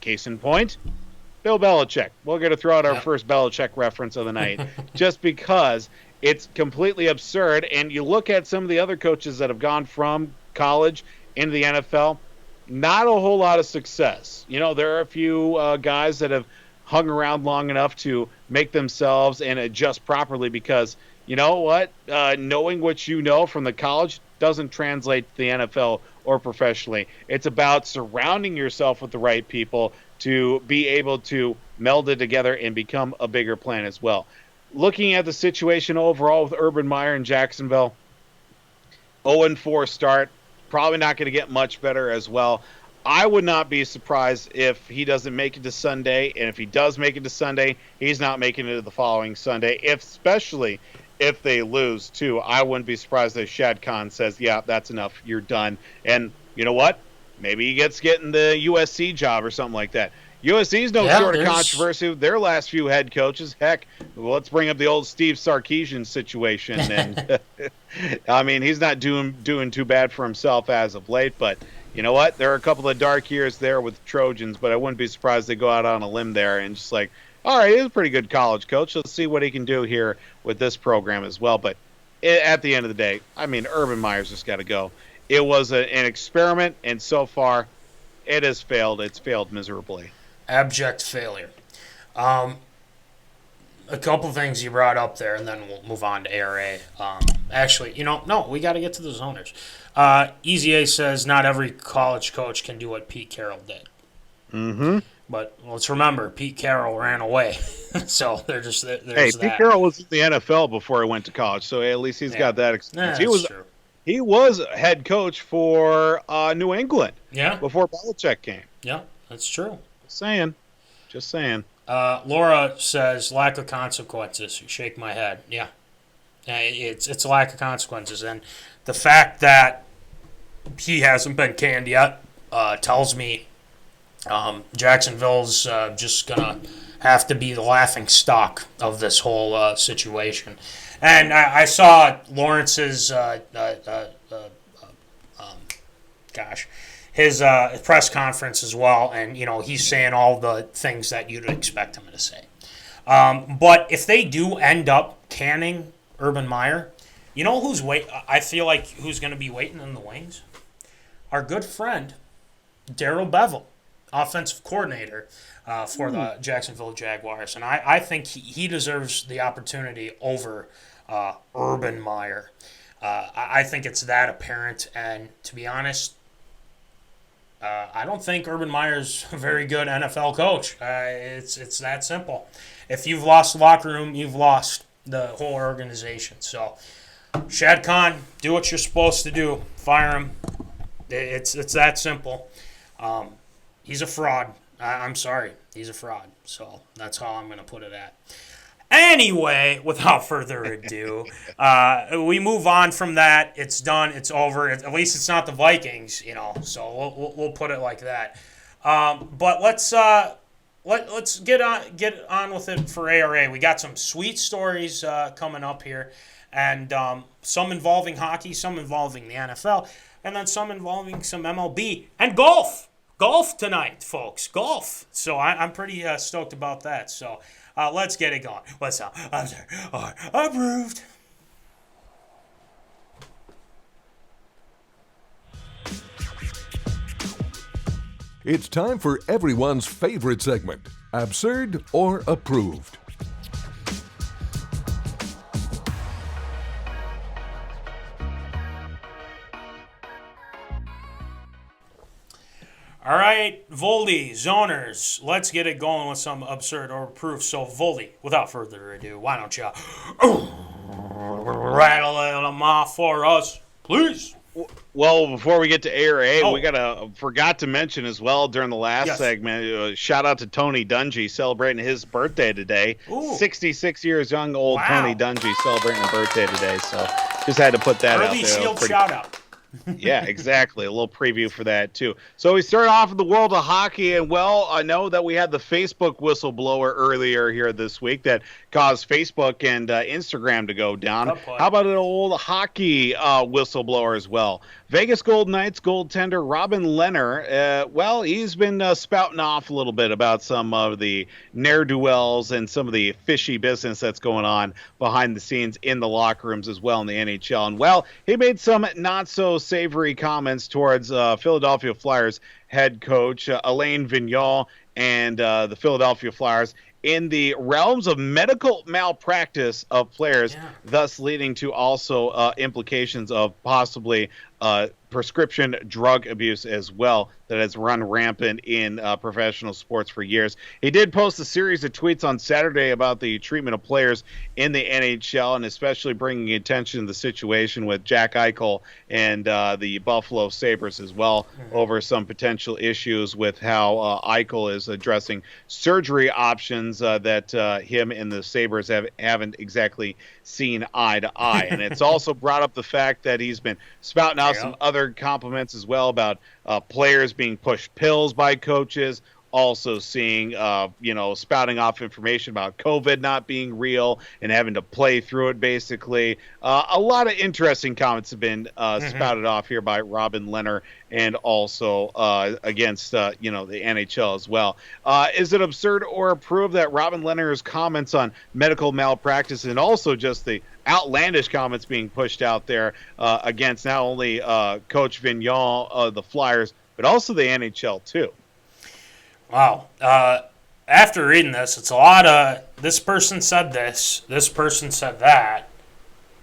Case in point, Bill Belichick. We're going to throw out our first Belichick reference of the night just because it's completely absurd. And you look at some of the other coaches that have gone from college into the NFL, not a whole lot of success. There are a few guys that have hung around long enough to make themselves and adjust properly because, you know what, knowing what you know from the college doesn't translate to the NFL or professionally. It's about surrounding yourself with the right people to be able to meld it together and become a bigger plan as well. Looking at the situation overall with Urban Meyer in Jacksonville, 0-4 start, probably not going to get much better as well. I would not be surprised if he doesn't make it to Sunday, and if he does make it to Sunday, he's not making it to the following Sunday, especially if they lose, too. I wouldn't be surprised if Shad Khan says, yeah, that's enough, you're done. And you know what? Maybe he gets getting the USC job or something like that. USC's no short of controversy. Their last few head coaches, heck, let's bring up the old Steve Sarkisian situation. And I mean, he's not doing too bad for himself as of late, but you know what? There are a couple of dark years there with Trojans, but I wouldn't be surprised they go out on a limb there and just like, all right, he's a pretty good college coach. Let's see what he can do here with this program as well. But at the end of the day, I mean, Urban Meyer's just got to go. It was an experiment, and so far, it has failed. It's failed miserably. Abject failure. A couple things you brought up there, and then we'll move on to ARA. No, we got to get to the zoners. Easy A says not every college coach can do what Pete Carroll did. Mm-hmm. But let's remember, Pete Carroll ran away. So there's that. Pete Carroll was in the NFL before he went to college, so at least he's got that experience. He was head coach for New England before Belichick came. Yeah, that's true. Just saying. Laura says lack of consequences. Shake my head. Yeah, it's a lack of consequences, and the fact that he hasn't been canned yet tells me Jacksonville's just gonna have to be the laughing stock of this whole situation. And I saw Lawrence's his press conference as well, and he's saying all the things that you'd expect him to say. But if they do end up canning Urban Meyer, who's I feel like who's going to be waiting in the wings? Our good friend Darrell Bevell, offensive coordinator for the Jacksonville Jaguars, and I think he deserves the opportunity over Urban Meyer. I think it's that apparent, and to be honest, I don't think Urban Meyer's a very good NFL coach. It's that simple. If you've lost the locker room, you've lost the whole organization. So, Shad Khan, do what you're supposed to do. Fire him. It's that simple. He's a fraud. I'm sorry. He's a fraud. So that's how I'm going to put it at. Anyway, without further ado, we move on from that. It's done. It's over. At least it's not the Vikings, So we'll put it like that. But let's get on with it for ARA. We got some sweet stories coming up here, and some involving hockey, some involving the NFL, and then some involving some MLB and golf. Golf tonight, folks. Golf. So I'm pretty stoked about that. So let's get it going. What's up? Approved. It's time for everyone's favorite segment, Absurd or Approved. All right, Voldy, Zoners, let's get it going with some absurd or approved. So, Voldy, without further ado, why don't you rattle them off for us, please? Well, before we get to ARA, we forgot to mention as well during the last segment, shout out to Tony Dungy celebrating his birthday today. Ooh. 66 years young, old Tony Dungy celebrating a birthday today. So just had to put that out there. Early shield shout out. Yeah, exactly. A little preview for that, too. So we start off in the world of hockey, and, well, I know that we had the Facebook whistleblower earlier here this week that caused Facebook and Instagram to go down. How about an old hockey whistleblower as well? Vegas Golden Knights goaltender Robin Lehner, he's been spouting off a little bit about some of the ne'er-do-wells and some of the fishy business that's going on behind the scenes in the locker rooms as well in the NHL. And, well, he made some not-so-savory comments towards Philadelphia Flyers head coach Alain Vigneault and the Philadelphia Flyers in the realms of medical malpractice of players, thus leading to also implications of possibly prescription drug abuse as well that has run rampant in professional sports for years. He did post a series of tweets on Saturday about the treatment of players in the NHL, and especially bringing attention to the situation with Jack Eichel and the Buffalo Sabres as well, over some potential issues with how Eichel is addressing surgery options that him and the Sabres haven't exactly seen eye to eye. And it's also brought up the fact that he's been spouting out some other compliments as well about players being pushed pills by coaches, also seeing, spouting off information about COVID not being real and having to play through it, basically. A lot of interesting comments have been spouted off here by Robin Lehner and also against, the NHL as well. Is it absurd or approved that Robin Lehner's comments on medical malpractice and also just the outlandish comments being pushed out there against not only Coach Vigneault of the Flyers, but also the NHL too? Wow. After reading this, it's a lot of this person said this person said that,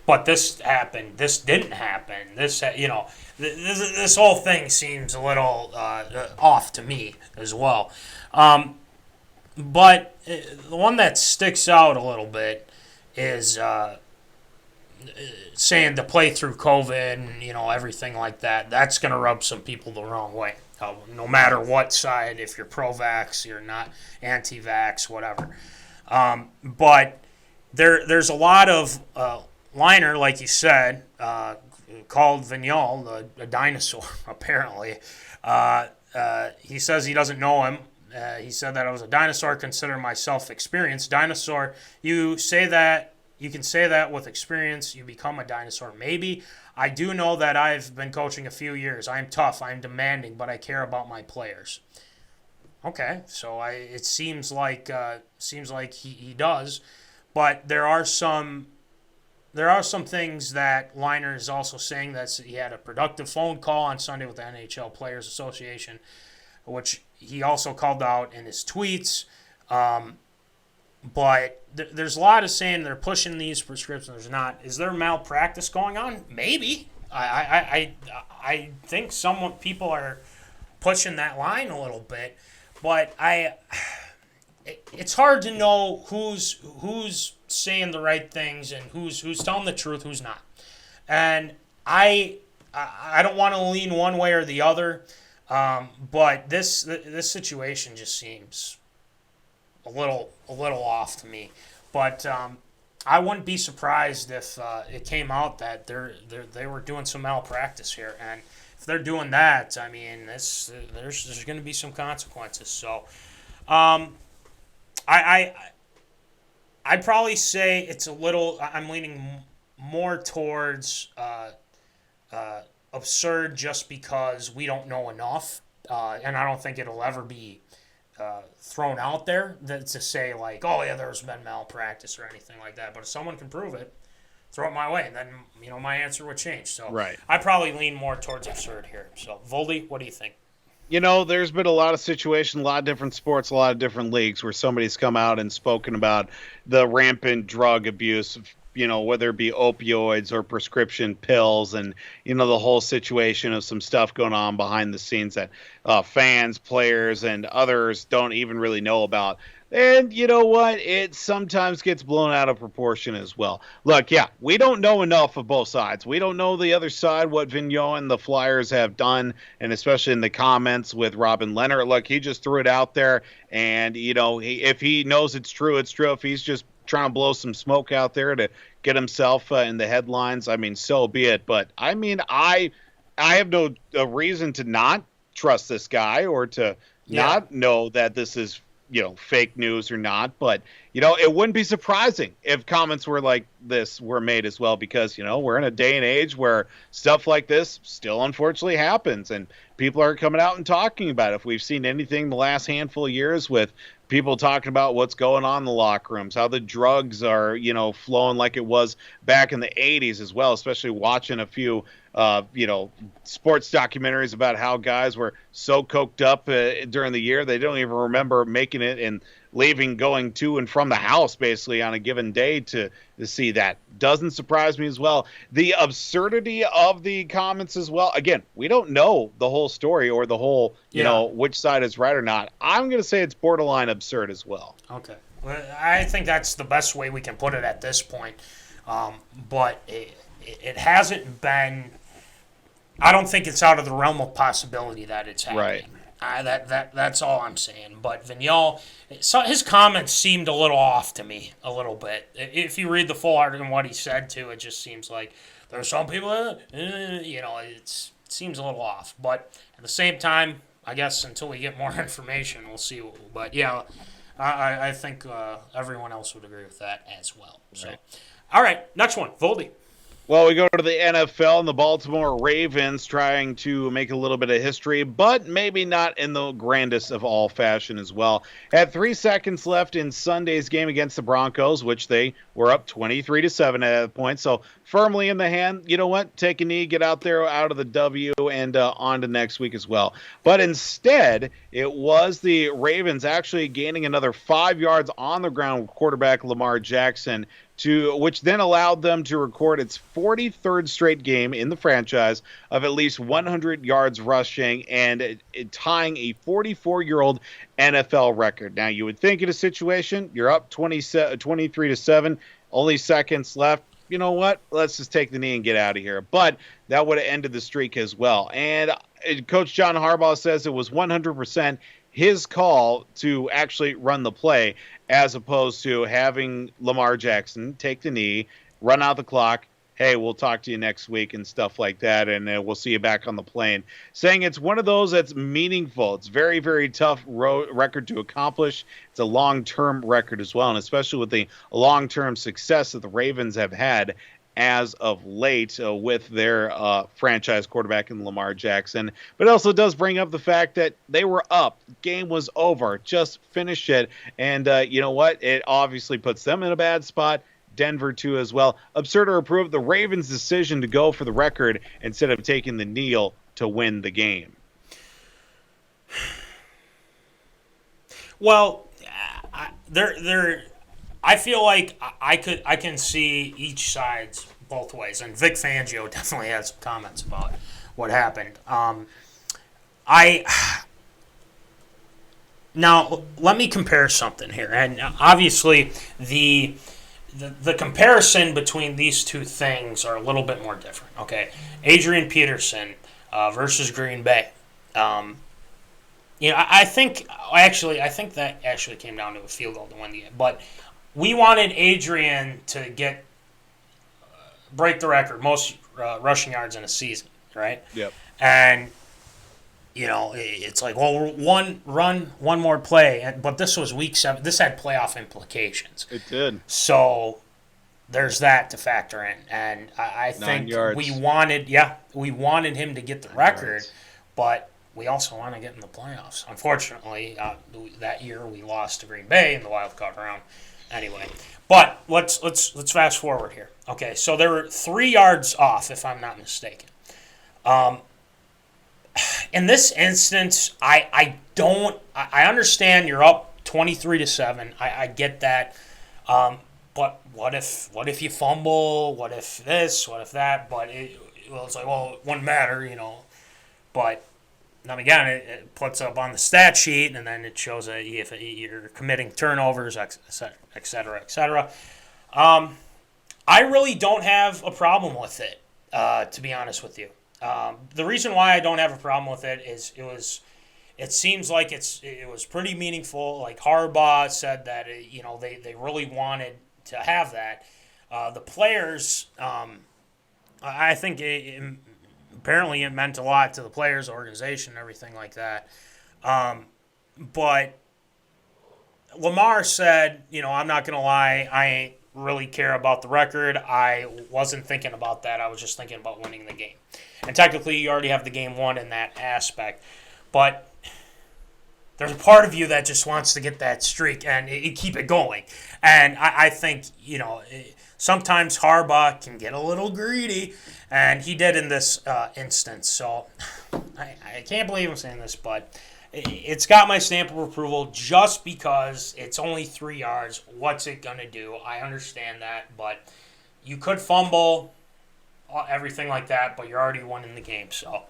but this happened, this didn't happen, this whole thing seems a little off to me as well. But the one that sticks out a little bit is saying to play through COVID and, everything like that. That's going to rub some people the wrong way. No matter what side, if you're pro-vax, you're not anti-vax, whatever. But there's a lot of Liner, like you said, called Vigneault a dinosaur, apparently. He says he doesn't know him. He said that I was a dinosaur, consider myself experienced. Dinosaur, you can say that with experience, you become a dinosaur. Maybe. I do know that I've been coaching a few years. I'm tough, I'm demanding, but I care about my players. Okay, so it seems like he does, but there are some things that Liner is also saying, that he had a productive phone call on Sunday with the NHL Players Association, which he also called out in his tweets. But there's a lot of saying they're pushing these prescriptions. There's not. Is there malpractice going on? Maybe. I think people are pushing that line a little bit, but it's hard to know who's saying the right things and who's telling the truth, who's not. And I don't want to lean one way or the other, but this situation just seems a little off to me. But I wouldn't be surprised if it came out that they were doing some malpractice here, and if they're doing that, I mean, there's going to be some consequences. So, I'd probably say it's a little. I'm leaning more towards absurd, just because we don't know enough, and I don't think it'll ever be thrown out there to say like, oh yeah, there's been malpractice or anything like that. But if someone can prove it, throw it my way, and then my answer would change. So right. I probably lean more towards absurd here. So Voldy, what do you think? There's been a lot of situations, a lot of different sports, a lot of different leagues where somebody's come out and spoken about the rampant drug abuse, whether it be opioids or prescription pills, and, the whole situation of some stuff going on behind the scenes that fans, players, and others don't even really know about. And you know what? It sometimes gets blown out of proportion as well. Look, yeah, we don't know enough of both sides. We don't know the other side, what Vigneault and the Flyers have done, and especially in the comments with Robin Leonard. Look, he just threw it out there, and, if he knows it's true, it's true. If he's just trying to blow some smoke out there to get himself in the headlines, I mean, so be it. But, I mean, I have no reason to not trust this guy or to not know that this is fake news or not, but it wouldn't be surprising if comments were like this were made as well, because we're in a day and age where stuff like this still unfortunately happens, and people are coming out and talking about it. If we've seen anything the last handful of years with people talking about what's going on in the locker rooms, how the drugs are flowing like it was back in the 80s as well, especially watching a few sports documentaries about how guys were so coked up during the year they don't even remember making it and leaving, going to and from the house basically on a given day to see that. Doesn't surprise me as well. The absurdity of the comments as well. Again, we don't know the whole story or the whole, which side is right or not. I'm going to say it's borderline absurd as well. Okay. Well, I think that's the best way we can put it at this point. But it hasn't been. I don't think it's out of the realm of possibility that it's happening. Right. That's all I'm saying. But Vigneault, his comments seemed a little off to me, a little bit. If you read the full article and what he said too, it just seems like there's some people, it seems a little off. But at the same time, I guess until we get more information, we'll see. But yeah, I think everyone else would agree with that as well. So, all right, next one, Voldy. Well, we go to the NFL, and the Baltimore Ravens trying to make a little bit of history, but maybe not in the grandest of all fashion as well. Had 3 seconds left in Sunday's game against the Broncos, which they were up 23-7 at that point. So firmly in the hand. You know what? Take a knee, get out there, out of the W, and on to next week as well. But instead, it was the Ravens actually gaining another 5 yards on the ground with quarterback Lamar Jackson, which then allowed them to record its 43rd straight game in the franchise of at least 100 yards rushing and tying a 44-year-old NFL record. Now, you would think in a situation, you're up 23-7, only seconds left. You know what? Let's just take the knee and get out of here. But that would have ended the streak as well. And Coach John Harbaugh says it was 100% his call to actually run the play, as opposed to having Lamar Jackson take the knee, run out the clock. Hey, we'll talk to you next week and stuff like that, and we'll see you back on the plane. Saying it's one of those that's meaningful. It's very, very tough record to accomplish. It's a long-term record as well, and especially with the long-term success that the Ravens have had as of late with their franchise quarterback in Lamar Jackson. But it also does bring up the fact that they were up. Game was over. Just finished it. And you know what? It obviously puts them in a bad spot. Denver too as well. Absurd or approved the Ravens' decision to go for the record instead of taking the kneel to win the game. Well, I feel like I can see each side's both ways, and Vic Fangio definitely had some comments about what happened. Now let me compare something here, and obviously the comparison between these two things are a little bit more different. Okay, Adrian Peterson versus Green Bay. I think that actually came down to a field goal to win the game. But we wanted Adrian to break the record, most rushing yards in a season, right? Yep. And it's like, well, one more play, but this was week 7. This had playoff implications. It did. So there's that to factor in, and I think we wanted him to get the record, but we also want to get in the playoffs. Unfortunately, that year we lost to Green Bay in the wild card round. Anyway, but let's fast forward here. Okay, so they were 3 yards off, if I'm not mistaken. In this instance, I understand you're up 23-7. I get that. But what if you fumble? What if this? What if that? But it's like, well, it wouldn't matter, But then again, it puts up on the stat sheet, and then it shows that if you're committing turnovers, et cetera, et cetera. I really don't have a problem with it, to be honest with you. The reason why I don't have a problem with it is it seems like it was pretty meaningful. Like Harbaugh said that they really wanted to have that. The players, I think apparently it meant a lot to the players, organization, and everything like that. But Lamar said, I'm not going to lie, I ain't really care about the record. I wasn't thinking about that. I was just thinking about winning the game. And technically, you already have the game won in that aspect. But there's a part of you that just wants to get that streak and keep it going. And I think, sometimes Harbaugh can get a little greedy, and he did in this instance. So I can't believe I'm saying this, but it's got my stamp of approval just because it's only 3 yards. What's it going to do? I understand that, but you could fumble, everything like that, but you're already winning the game. So,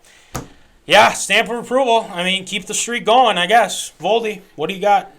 yeah, stamp of approval. I mean, keep the streak going, I guess. Voldy, what do you got?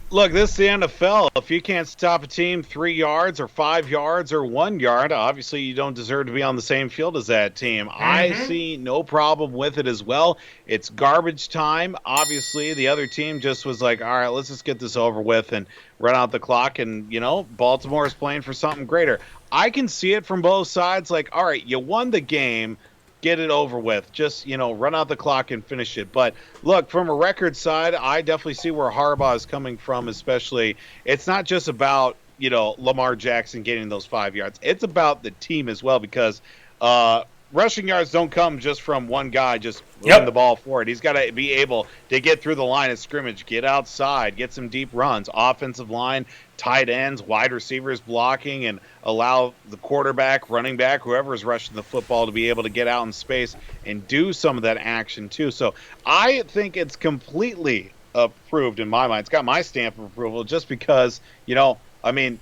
Look, this is the NFL. If you can't stop a team 3 yards or 5 yards or 1 yard, obviously you don't deserve to be on the same field as that team. Mm-hmm. I see no problem with it as well. It's garbage time. Obviously, the other team just was like, all right, let's just get this over with and run out the clock. And, Baltimore is playing for something greater. I can see it from both sides. Like, all right, you won the game. Get it over with. Just, run out the clock and finish it. But, look, from a record side, I definitely see where Harbaugh is coming from, especially. It's not just about, Lamar Jackson getting those 5 yards. It's about the team as well because rushing yards don't come just from one guy just moving the ball forward. He's got to be able to get through the line of scrimmage, get outside, get some deep runs, offensive line, tight ends, wide receivers blocking, and allow the quarterback, running back, whoever is rushing the football to be able to get out in space and do some of that action too. So I think it's completely approved in my mind. It's got my stamp of approval just because,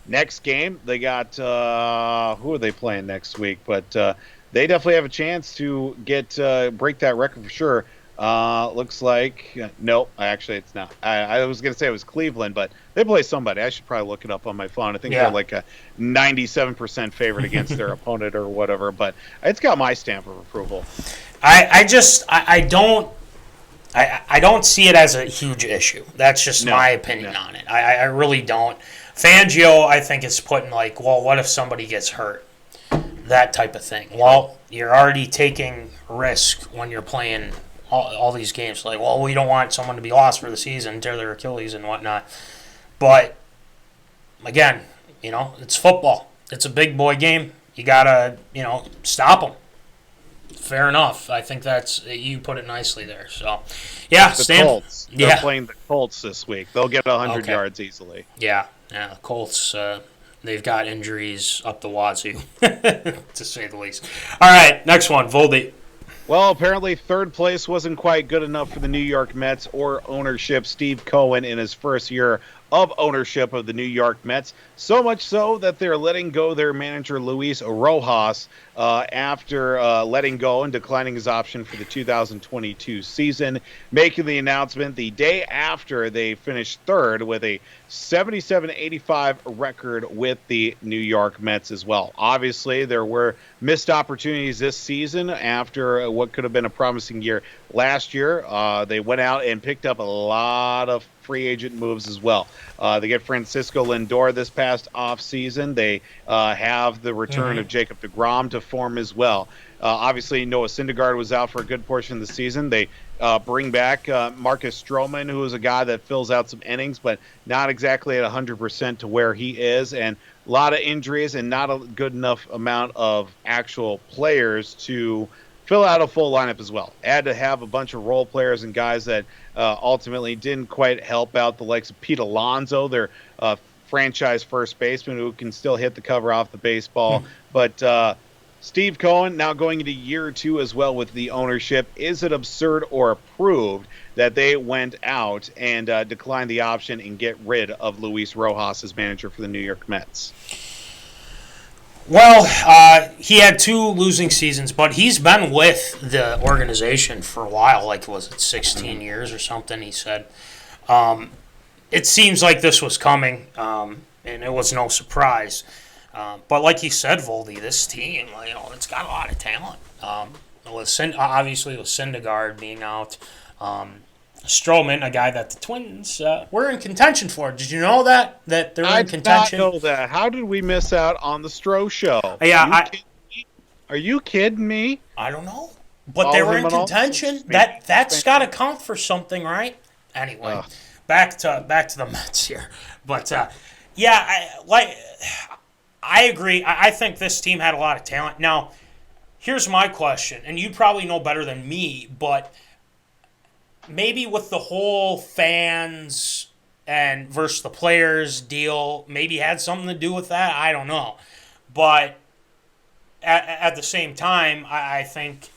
next game they got who are they playing next week? But they definitely have a chance to break that record for sure. Looks like no, actually it's not. I was gonna say it was Cleveland, but they play somebody. I should probably look it up on my phone. I think they're like a 97% favorite against their opponent or whatever. But it's got my stamp of approval. I don't see it as a huge issue. That's just my opinion on it. I really don't. Fangio, I think, is putting like, well, what if somebody gets hurt? That type of thing. Well, you're already taking risk when you're playing all these games. Like, well, we don't want someone to be lost for the season, tear their Achilles and whatnot. But, again, it's football. It's a big boy game. You got to, stop them. Fair enough. I think you put it nicely there. So, yeah. The Colts. They're playing the Colts this week. They'll get 100 yards easily. Yeah. The Colts, they've got injuries up the wazoo, to say the least. All right, next one, Voldy. Well, apparently third place wasn't quite good enough for the New York Mets or ownership. Steve Cohen, in his first year of ownership of the New York Mets, so much so that they're letting go their manager Luis Rojas after letting go and declining his option for the 2022 season, making the announcement the day after they finished third with a 77-85 record with the New York Mets as well. Obviously, there were missed opportunities this season after what could have been a promising year last year. They went out and picked up a lot of free agent moves as well. They get Francisco Lindor this past offseason. They have the return of Jacob deGrom to form as well. Obviously, Noah Syndergaard was out for a good portion of the season. They bring back Marcus Stroman, who is a guy that fills out some innings, but not exactly at 100% to where he is. And a lot of injuries and not a good enough amount of actual players to fill out a full lineup as well. Had to have a bunch of role players and guys that ultimately didn't quite help out, the likes of Pete Alonso, their franchise first baseman, who can still hit the cover off the baseball. But Steve Cohen now going into year 2 as well with the ownership. Is it absurd or approved that they went out and declined the option and get rid of Luis Rojas as manager for the New York Mets? Well, he had 2 losing seasons, but he's been with the organization for a while, like, was it 16 years or something, he said. It seems like this was coming, and it was no surprise. But like you said, Voldy, this team, it's got a lot of talent. Obviously, with Syndergaard being out, Stroman, a guy that the Twins were in contention for. Did you know that they're in contention? I did not know that. How did we miss out on the Stro show? Yeah, are you kidding me? I don't know, but they were in contention. That's got to count for something, right? Anyway, back to the Mets here. But I agree. I think this team had a lot of talent. Now, here's my question, and you probably know better than me, but maybe with the whole fans and versus the players deal, maybe had something to do with that. I don't know. But at the same time, I think,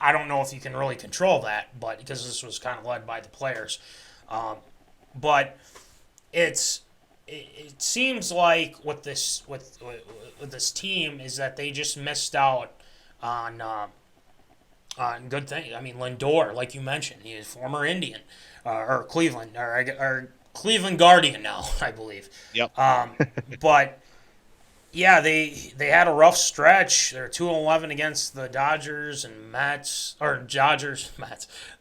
I don't know if you can really control that, but because this was kind of led by the players. But it seems like with this team is that they just missed out on good things. I mean, Lindor, like you mentioned, he is former Indian or Cleveland or Cleveland Guardian now, I believe. Yep. But yeah, they had a rough stretch. They're 2-11 against the Dodgers and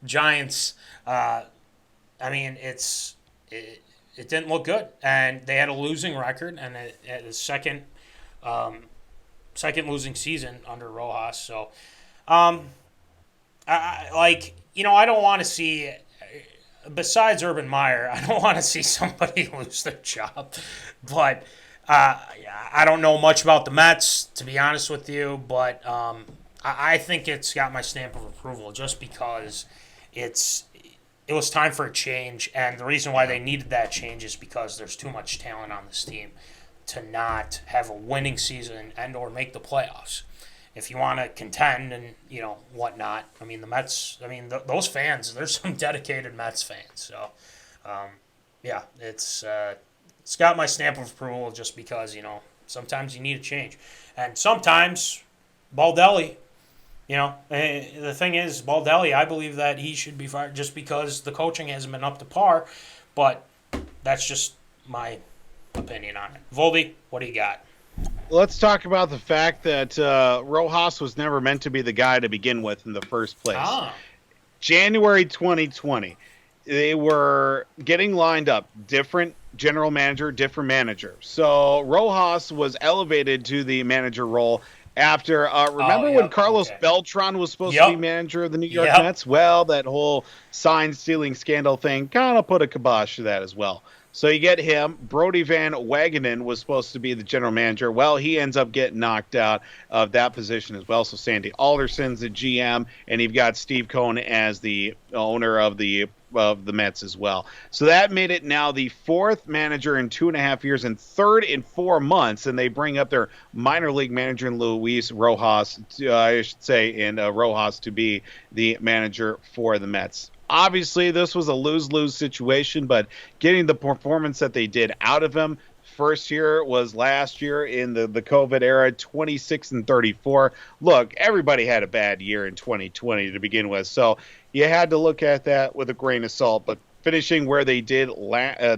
Giants. I mean, it didn't look good, and they had a losing record, and a second losing season under Rojas. So, I don't want to see, besides Urban Meyer, I don't want to see somebody lose their job. But I don't know much about the Mets, to be honest with you, but I think it's got my stamp of approval just because it was time for a change, and the reason why they needed that change is because there's too much talent on this team to not have a winning season and or make the playoffs. If you want to contend and, whatnot, I mean, the Mets, those fans, there's some dedicated Mets fans. So, it's got my stamp of approval just because, sometimes you need a change. And sometimes Baldelli, the thing is, Baldelli, I believe that he should be fired just because the coaching hasn't been up to par. But that's just my opinion on it. Voldy, what do you got? Let's talk about the fact that Rojas was never meant to be the guy to begin with in the first place. January 2020, they were getting lined up. Different general manager, different manager. So Rojas was elevated to the manager role after, remember when Carlos Beltran was supposed to be manager of the New York Mets? Well, that whole sign-stealing scandal thing kind of put a kibosh to that as well. So you get him. Brody Van Wagenen was supposed to be the general manager. Well, he ends up getting knocked out of that position as well. So Sandy Alderson's the GM, and you've got Steve Cohen as the owner of the Mets as well. So that made it now the fourth manager in 2.5 years and third in 4 months. And they bring up their minor league manager in Luis Rojas, Rojas to be the manager for the Mets. Obviously, this was a lose-lose situation, but getting the performance that they did out of him, first year was last year in the COVID era, 26-34. Look, everybody had a bad year in 2020 to begin with, so you had to look at that with a grain of salt. But finishing where they did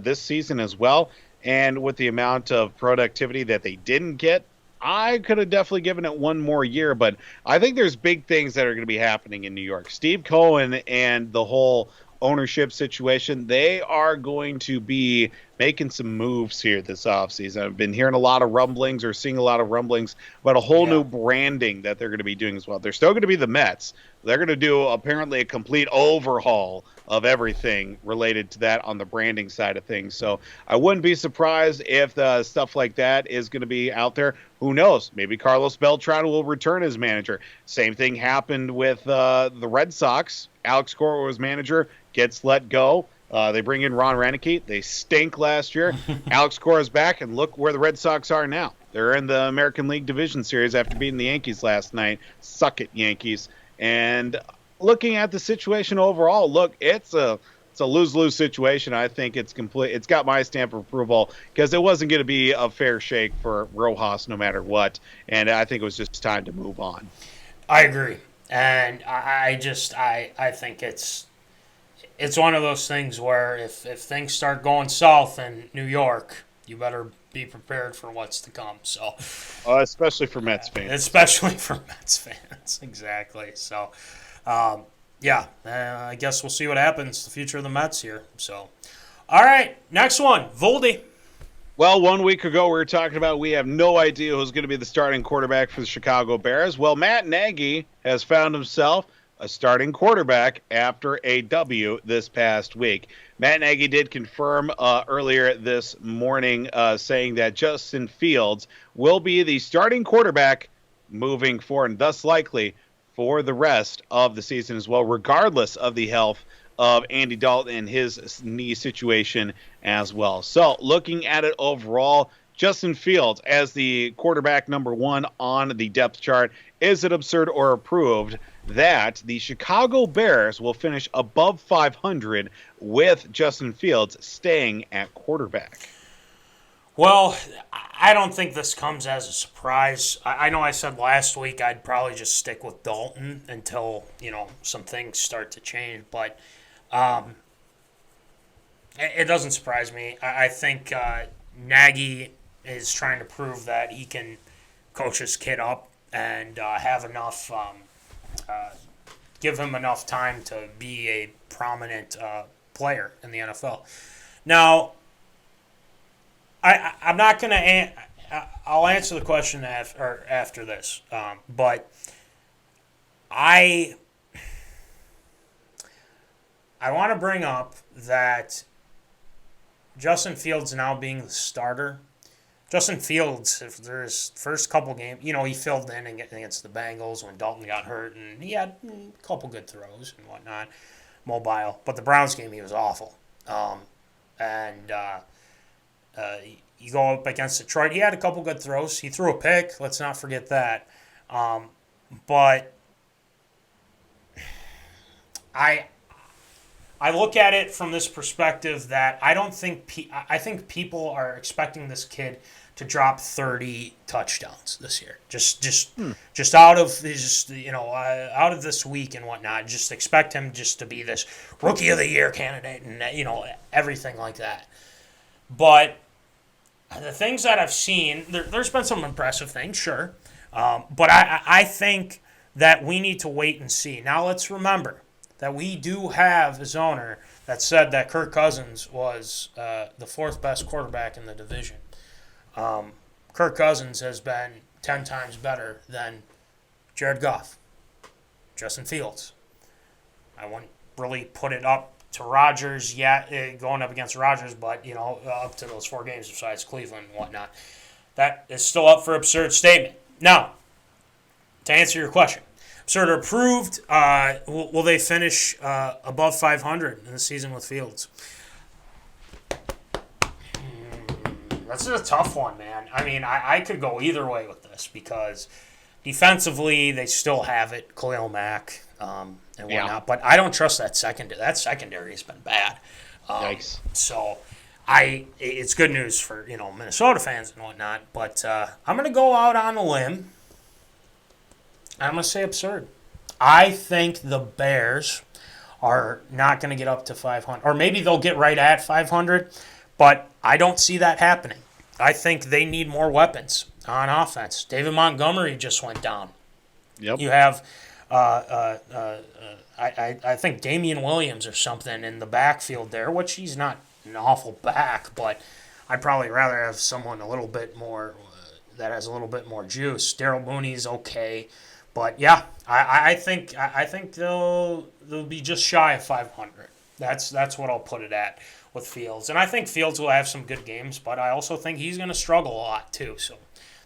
this season as well, and with the amount of productivity that they didn't get, I could have definitely given it one more year, but I think there's big things that are going to be happening in New York. Steve Cohen and the whole ownership situation, they are going to be making some moves here this offseason. I've been hearing a lot of rumblings or seeing a lot of rumblings about a whole new branding that they're going to be doing as well. They're still going to be the Mets. They're going to do apparently a complete overhaul of everything related to that on the branding side of things. So I wouldn't be surprised if stuff like that is going to be out there. Who knows? Maybe Carlos Beltran will return as manager. Same thing happened with the Red Sox. Alex Cora was manager, gets let go. They bring in Ron Renicky. They stink last year. Alex Cora's back, and look where the Red Sox are now. They're in the American League Division Series after beating the Yankees last night. Suck it, Yankees. And looking at the situation overall, look, it's a lose-lose situation. I think it's complete. It's got my stamp of approval because it wasn't going to be a fair shake for Rojas no matter what. And I think it was just time to move on. I agree. And I think it's one of those things where if things start going south in New York, you better be prepared for what's to come. So, especially for Mets fans. Especially for Mets fans, exactly. So, I guess we'll see what happens. The future of the Mets here. So, all right, next one, Voldy. Well, 1 week ago we were talking about we have no idea who's going to be the starting quarterback for the Chicago Bears. Well, Matt Nagy has found himself a starting quarterback after a W this past week. Matt Nagy did confirm earlier this morning saying that Justin Fields will be the starting quarterback moving forward, and thus likely for the rest of the season as well, regardless of the health of Andy Dalton and his knee situation as well. So looking at it overall, Justin Fields as the quarterback number one on the depth chart. Is it absurd or approved that the Chicago Bears will finish above 500 with Justin Fields staying at quarterback? Well, I don't think this comes as a surprise. I know I said last week I'd probably just stick with Dalton until, some things start to change, but it doesn't surprise me. I think Nagy is trying to prove that he can coach his kid up and have enough, give him enough time to be a prominent player in the NFL. Now, I'm not going to. I'll answer the question after this, but I want to bring up that Justin Fields now being the starter. Justin Fields, if there's first couple games, he filled in against the Bengals when Dalton got hurt, and he had a couple good throws and whatnot, mobile. But the Browns game, he was awful. You go up against Detroit, he had a couple good throws. He threw a pick. Let's not forget that. But I look at it from this perspective that I think people are expecting this kid to drop 30 touchdowns this year. Just out of out of this week and whatnot. Just expect him just to be this rookie of the year candidate and everything like that. But the things that I've seen, there's been some impressive things, sure. But I think that we need to wait and see. Now let's remember that we do have his owner that said that Kirk Cousins was the fourth best quarterback in the division. Kirk Cousins has been 10 times better than Jared Goff, Justin Fields. I wouldn't really put it up to Rodgers yet, going up against Rodgers, but, up to those 4 games besides Cleveland and whatnot. That is still up for absurd statement. Now, to answer your question, absurd or approved, will they finish above 500 in the season with Fields? That's a tough one, man. I mean, I could go either way with this because defensively they still have it. Khalil Mack, and whatnot. But I don't trust that secondary. That secondary has been bad. Yikes. So it's good news for Minnesota fans and whatnot. But I'm going to go out on a limb. I'm going to say absurd. I think the Bears are not going to get up to 500, or maybe they'll get right at 500. But I don't see that happening. I think they need more weapons on offense. David Montgomery just went down. Yep. You have, I think Damian Williams or something in the backfield there, which he's not an awful back, but I'd probably rather have someone a little bit more that has a little bit more juice. Daryl Mooney's okay, but yeah, I think they'll be just shy of 500. That's what I'll put it at with Fields, and I think Fields will have some good games, but I also think he's going to struggle a lot too. So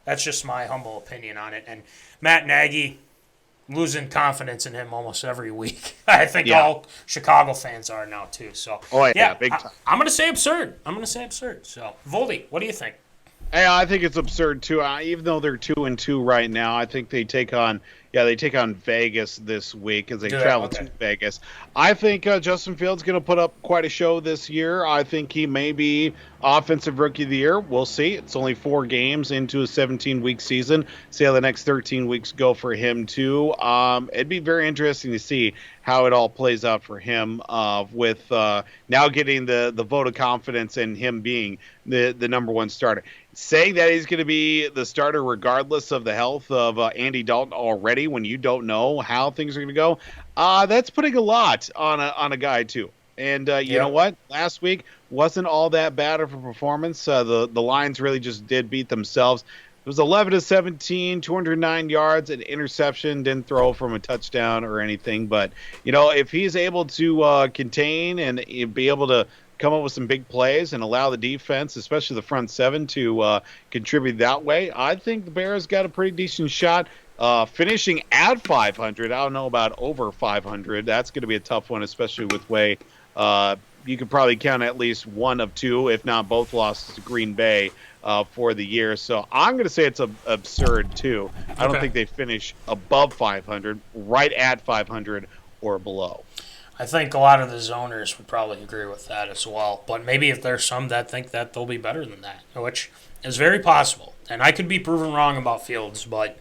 that's just my humble opinion on it. And Matt Nagy, losing confidence in him almost every week. I think all Chicago fans are now too. So big time. I'm going to say absurd. So Voldy, what do you think? Hey, I think it's absurd too. Even though they're 2-2 right now, I think they take on Vegas this week as they travel to Vegas. I think Justin Fields is going to put up quite a show this year. I think he may be Offensive Rookie of the Year. We'll see. It's only 4 games into a 17-week season. See how the next 13 weeks go for him too. It'd be very interesting to see how it all plays out for him with now getting the vote of confidence and him being the number one starter. Saying that he's going to be the starter regardless of the health of Andy Dalton already when you don't know how things are going to go, that's putting a lot on a guy too. And you know what? Last week wasn't all that bad of a performance. The Lions really just did beat themselves. It was 11-17, 209 yards, an interception, didn't throw from a touchdown or anything. But, if he's able to contain and be able to come up with some big plays and allow the defense, especially the front seven, to contribute that way, I think the Bears got a pretty decent shot. Finishing at 500, I don't know about over 500. That's going to be a tough one, especially with way you could probably count at least one of 2, if not both losses to Green Bay for the year. So I'm going to say it's absurd, too. I don't think they finish above 500, right at 500 or below. I think a lot of the zoners would probably agree with that as well. But maybe if there's some that think that they'll be better than that, which is very possible. And I could be proven wrong about Fields, but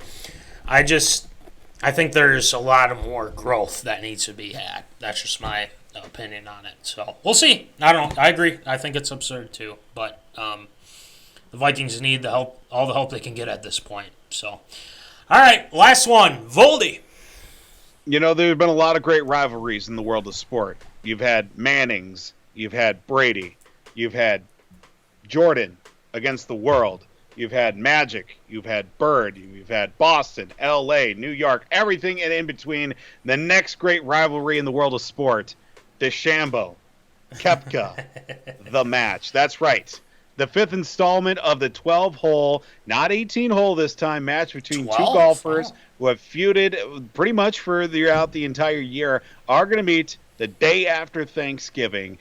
I think there's a lot of more growth that needs to be had. That's just my opinion on it. So we'll see. I agree. I think it's absurd too. But the Vikings need the help, all the help they can get at this point. So, all right, last one, Voldy. There's been a lot of great rivalries in the world of sport. You've had Mannings, you've had Brady, you've had Jordan against the world, you've had Magic, you've had Bird, you've had Boston, L.A., New York, everything in between. The next great rivalry in the world of sport, DeChamBro, Koepka, the match. That's right. The 5th installment of the 12-hole, not 18-hole this time, match between 2 golfers who have feuded pretty much throughout the entire year, are going to meet the day after Thanksgiving,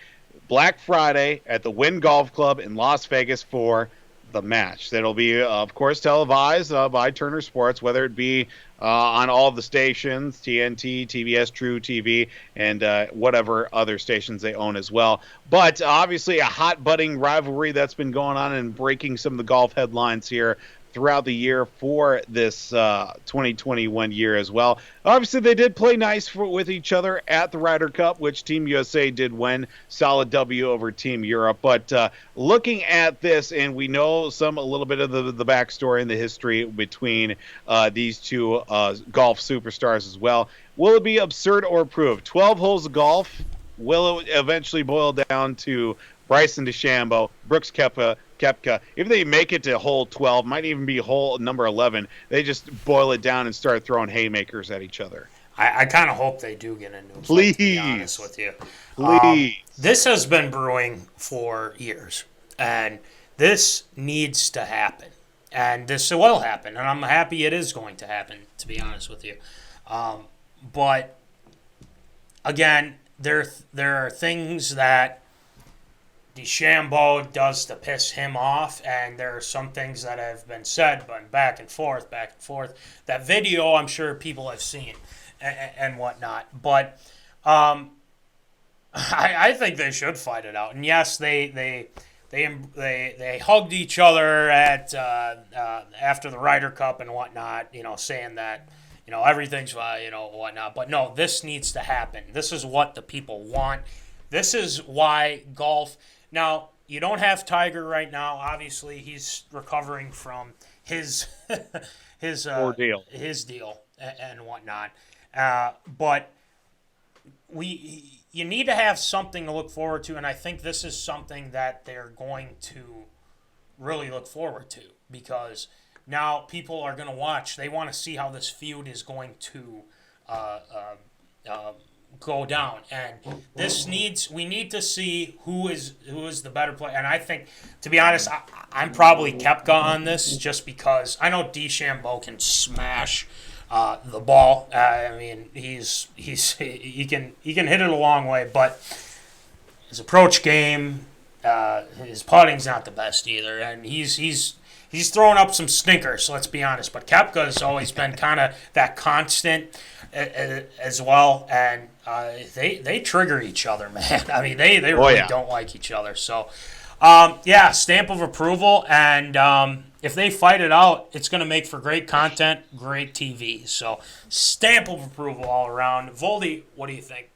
Black Friday, at the Wynn Golf Club in Las Vegas for the match. That'll be, of course, televised by Turner Sports, whether it be on all of the stations, TNT, TBS, True TV, and whatever other stations they own as well. But obviously a hot budding rivalry that's been going on and breaking some of the golf headlines here throughout the year for this 2021 year as well. Obviously, they did play nice with each other at the Ryder Cup, which Team USA did win. Solid W over Team Europe. But looking at this, and we know a little bit of the backstory and the history between these two golf superstars as well. Will it be absurd or approved? 12 holes of golf. Will it eventually boil down to Bryson DeChambeau, Brooks Koepka? If they make it to hole 12, might even be hole number 11, they just boil it down and start throwing haymakers at each other. I kind of hope they do get into it, to be honest with you. Please. This has been brewing for years, and this needs to happen. And this will happen, and I'm happy it is going to happen, to be honest with you. But, again, there are things that DeChambeau does to piss him off, and there are some things that have been said, but back and forth. That video, I'm sure people have seen. and whatnot. But I think they should fight it out. And yes, they hugged each other at after the Ryder Cup and whatnot, saying that, everything's fine, whatnot. But no, this needs to happen. This is what the people want. This is why golf. Now, you don't have Tiger right now. Obviously, he's recovering from his ordeal, his deal and whatnot. But you need to have something to look forward to, and I think this is something that they're going to really look forward to, because now people are going to watch. They want to see how this feud is going to go down, and we need to see who is the better player. And I think, to be honest, I'm probably Koepka on this, just because I know DeChamBro can smash the ball. I mean, he can hit it a long way, but his approach game, his putting's not the best either, and he's throwing up some stinkers. Let's be honest. But Koepka has always been kind of that constant as well, and they trigger each other, man. I mean, they really don't like each other. So, stamp of approval, and if they fight it out, it's going to make for great content, great TV. So, stamp of approval all around. Voldy, what do you think?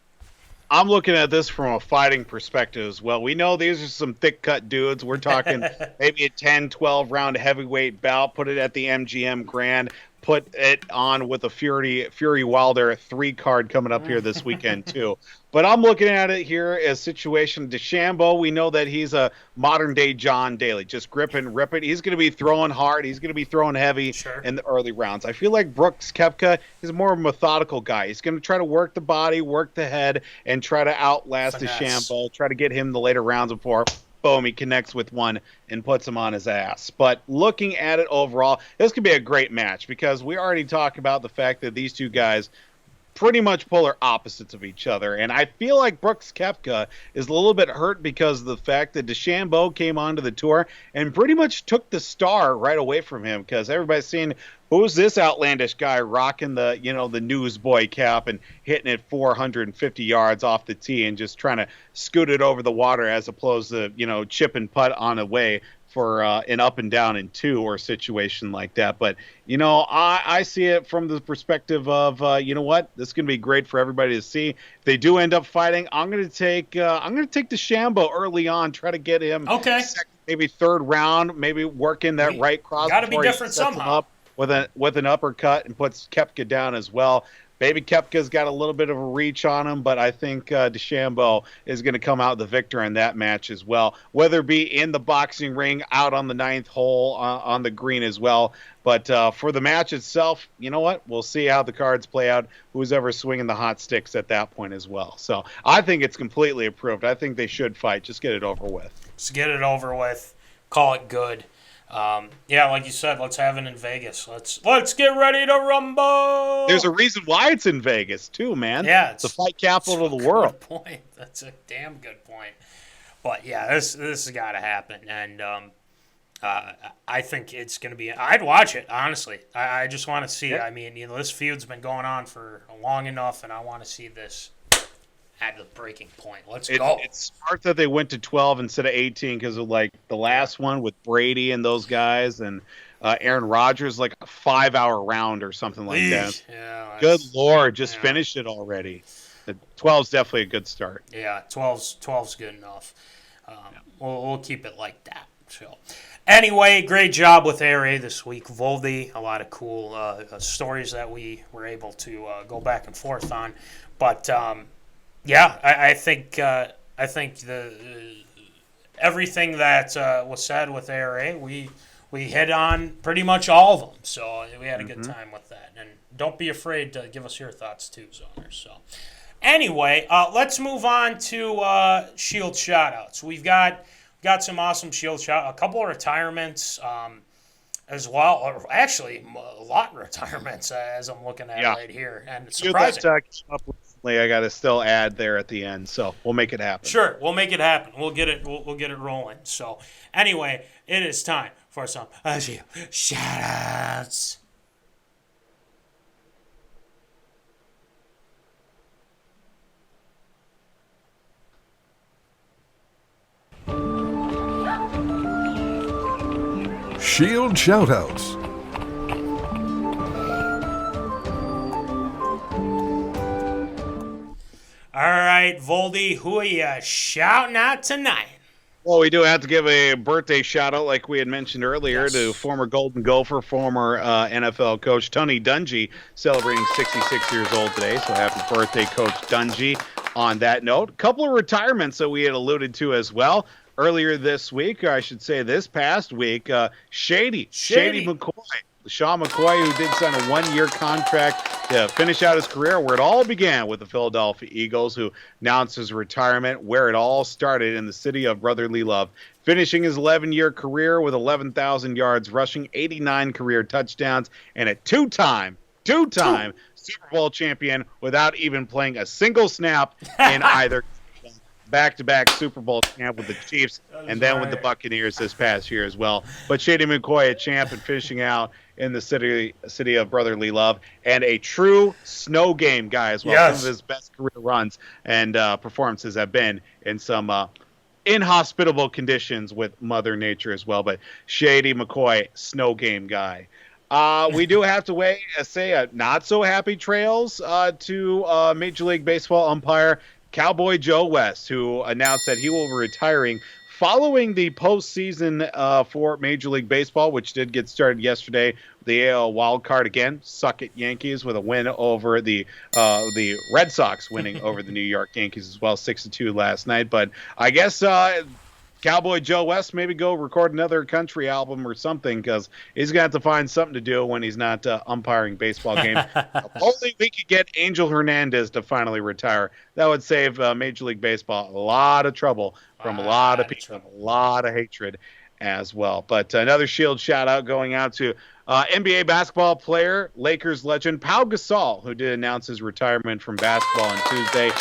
I'm looking at this from a fighting perspective as well. We know these are some thick-cut dudes. We're talking maybe a 10, 12-round heavyweight bout. Put it at the MGM Grand. Put it on with a Fury Wilder 3-card coming up here this weekend, too. But I'm looking at it here as situation DeChamBro. We know that he's a modern-day John Daly. Just grip and rip it. He's going to be throwing hard. He's going to be throwing heavy in the early rounds. I feel like Brooks Koepka is more of a methodical guy. He's going to try to work the body, work the head, and try to outlast DeChamBro, try to get him the later rounds before, boom, he connects with one and puts him on his ass. But looking at it overall, this could be a great match, because we already talked about the fact that these two guys pretty much polar opposites of each other. And I feel like Brooks Koepka is a little bit hurt because of the fact that DeChamBro came onto the tour and pretty much took the star right away from him, because everybody's seen, who's this outlandish guy rocking the newsboy cap and hitting it 450 yards off the tee and just trying to scoot it over the water, as opposed to, chip and putt on the way for an up and down in two or a situation like that. But, I see it from the perspective of, what? This is going to be great for everybody to see. If they do end up fighting, I'm going to take DeChamBro early on, try to get him second, maybe third round, maybe work in that right cross. Got to be different somehow. Up with an uppercut and puts Koepka down as well. Maybe Koepka's got a little bit of a reach on him, but I think DeChamBro is going to come out the victor in that match as well, whether it be in the boxing ring, out on the 9th hole, on the green as well. But for the match itself, you know what? We'll see how the cards play out, who's ever swinging the hot sticks at that point as well. So I think it's completely approved. I think they should fight. Just get it over with. Just get it over with. Call it good. Like you said, let's have it in Vegas. Let's get ready to rumble. There's a reason why it's in Vegas too, man. Yeah, it's the fight capital of the world. Good point. That's a damn good point. But yeah, this has got to happen, and I think it's going to be. I'd watch it, honestly. I just want to see it. I mean, this feud's been going on for long enough, and I want to see this at the breaking point. Let's go. It's smart that they went to 12 instead of 18, because of the last one with Brady and those guys, and Aaron Rodgers, a 5-hour round or something like that. Yeah, good Lord, just finish it already. The 12's definitely a good start. Yeah, 12's good enough. We'll keep it like that. So, anyway, great job with ARA this week, Voldy. A lot of cool stories that we were able to go back and forth on, but. I think the everything that was said with ARA, we hit on pretty much all of them. So we had a good time with that. And don't be afraid to give us your thoughts too, Zoners. So anyway, let's move on to Shield shoutouts. We've got some awesome Shield shout, a couple of retirements as well, or actually a lot of retirements as I'm looking at right here, and surprising. I got to still add there at the end, so we'll make it happen. Sure, we'll make it happen. We'll get it rolling. So anyway, it is time for some shoutouts. Shield Shoutouts. All right, Voldy, who are you shouting out tonight? Well, we do have to give a birthday shout out, like we had mentioned earlier, Yes. to former Golden Gopher, former NFL coach Tony Dungy, celebrating 66 years old today. So happy birthday, Coach Dungy. On that note, a couple of retirements that we had alluded to as well earlier this week, or I should say this past week. Shady McCoy. Sean McCoy, who did sign a one-year contract to finish out his career, where it all began with the Philadelphia Eagles, who announced his retirement, where it all started in the city of brotherly love, finishing his 11-year career with 11,000 yards rushing, 89 career touchdowns, and a two-time Super Bowl champion without even playing a single snap in either back-to-back Super Bowl champ with the Chiefs and then with the Buccaneers this past year as well. But Shady McCoy, a champ and finishing out in the city of brotherly love, and a true snow game guy as well. Yes. Some of his best career runs and performances have been in some inhospitable conditions with Mother Nature as well. But Shady McCoy, snow game guy. We do have to say a not so happy trails to Major League Baseball umpire Cowboy Joe West, who announced that he will be retiring following the postseason for Major League Baseball, which did get started yesterday. The AL wild card again. Suck it, Yankees, with a win over the Red Sox, winning over the New York Yankees as well, 6-2 last night. But I guess Cowboy Joe West maybe go record another country album or something, because he's going to have to find something to do when he's not umpiring baseball games. Only we could get Angel Hernandez to finally retire. That would save Major League Baseball a lot of trouble from a lot of people, a lot of hatred as well. But another Shield shout out going out to NBA basketball player, Lakers legend Pau Gasol, who did announce his retirement from basketball on Tuesday.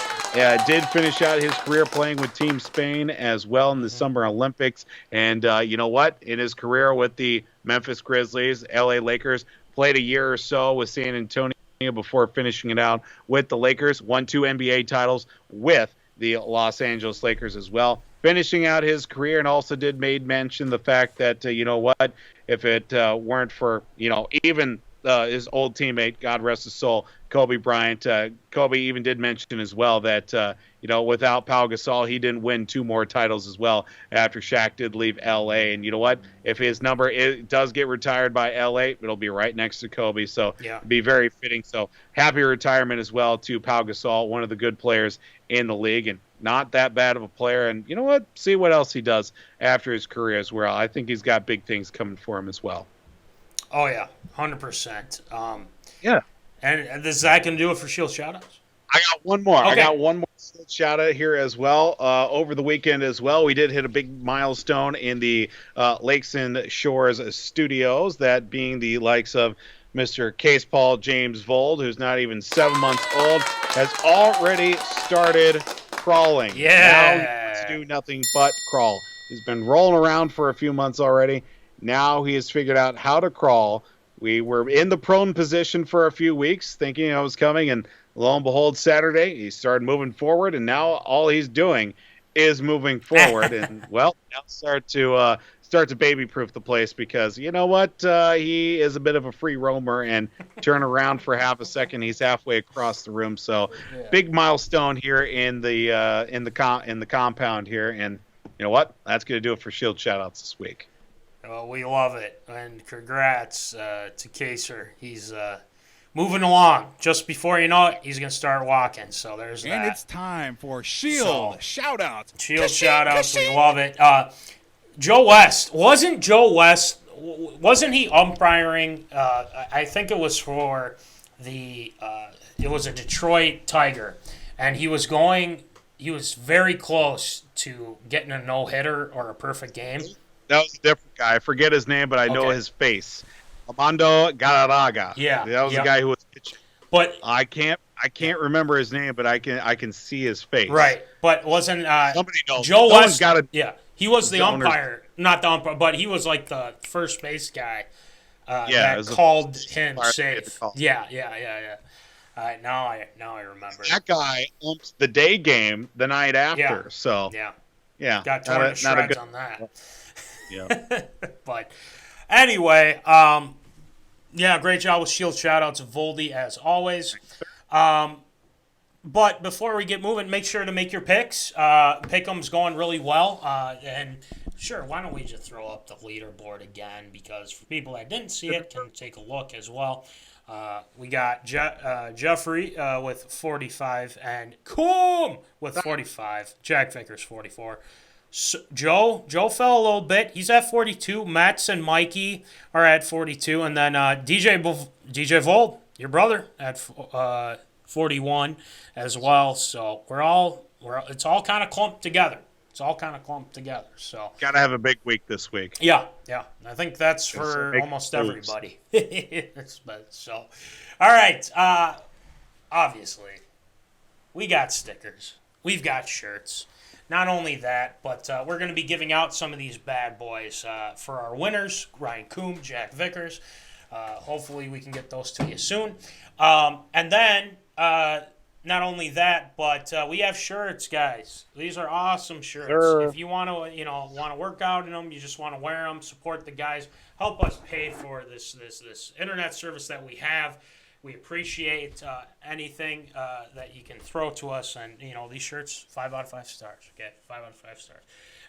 Did finish out his career playing with Team Spain as well in the Summer Olympics. And you know what? In his career with the Memphis Grizzlies, LA Lakers, played a year or so with San Antonio before finishing it out with the Lakers. Won 2 NBA titles with the Los Angeles Lakers as well. Finishing out his career, and also did mention the fact that, you know what, if it weren't for, even his old teammate, God rest his soul, Kobe Bryant, Kobe even did mention as well that, without Pau Gasol, he didn't win 2 more titles as well after Shaq did leave L.A. And you know what? If his number does get retired by L.A., it'll be right next to Kobe. So it'd be very fitting. So happy retirement as well to Pau Gasol, one of the good players in the league, and not that bad of a player. And you know what? See what else he does after his career as well. I think he's got big things coming for him as well. Oh, yeah, 100%. Yeah. And is that going to do it for Shield Shoutouts? I got one more. Okay. I got one more shout out here as well. Over the weekend as well, we did hit a big milestone in the Lakes and Shores studios, that being the likes of Mr. Case Paul James Vold, who's not even 7 months old, has already started crawling. Yeah. Now he wants to do nothing but crawl. He's been rolling around for a few months already. Now he has figured out how to crawl. We were in the prone position for a few weeks, thinking it was coming, and lo and behold, Saturday, he started moving forward, and now all he's doing is moving forward. And, well, now start to baby-proof the place, because you know what? He is a bit of a free roamer, and turn around for half a second, he's halfway across the room. So big milestone here in the compound here. And you know what? That's going to do it for Shield Shoutouts this week. Well, we love it, and congrats to Kaser. He's moving along. Just before you know it, he's going to start walking. So there's that. And it's time for Shield Shoutouts. Shield Shoutouts, we love it. Joe West. Wasn't he umpiring? I think it was for it was a Detroit Tiger, and he was very close to getting a no-hitter or a perfect game. That was a different guy. I forget his name, but I know his face. Armando Galarraga. Yeah, that was the guy who was pitching. But I can't remember his name, but I can see his face. Right, but wasn't somebody knows? Joe West? He was the owner's umpire, not the umpire, but he was like the first base guy. That called him safe. Yeah. All right, now I remember. That guy umps the day game the night after. Yeah. So Yeah. Got torn to not a shreds good, on that. yeah. But anyway, yeah, great job with Shield. Shout-out to Voldy as always. But before we get moving, make sure to make your picks. Pick'em's going really well. And sure, why don't we just throw up the leaderboard again? Because for people that didn't see it, can take a look as well. We got Jeffrey with 45 and Coom with 45. Jack Vickers 44. So Joe fell a little bit. He's at 42. Mets and Mikey are at 42. And then DJ Vold, your brother, at 41 as well. So it's all kind of clumped together. So Got to have a big week this week. yeah. I think that's for almost everybody. So, all right. Obviously, we got stickers. We've got shirts. Not only that, but we're going to be giving out some of these bad boys for our winners, Ryan Coombe, Jack Vickers. Hopefully we can get those to you soon. And then, not only that, but we have shirts, guys. These are awesome shirts. Sure. If you want to work out in them, you just want to wear them, support the guys, help us pay for this internet service that we have. We appreciate anything that you can throw to us, and these shirts, 5 out of 5 stars. Okay, 5 out of 5 stars.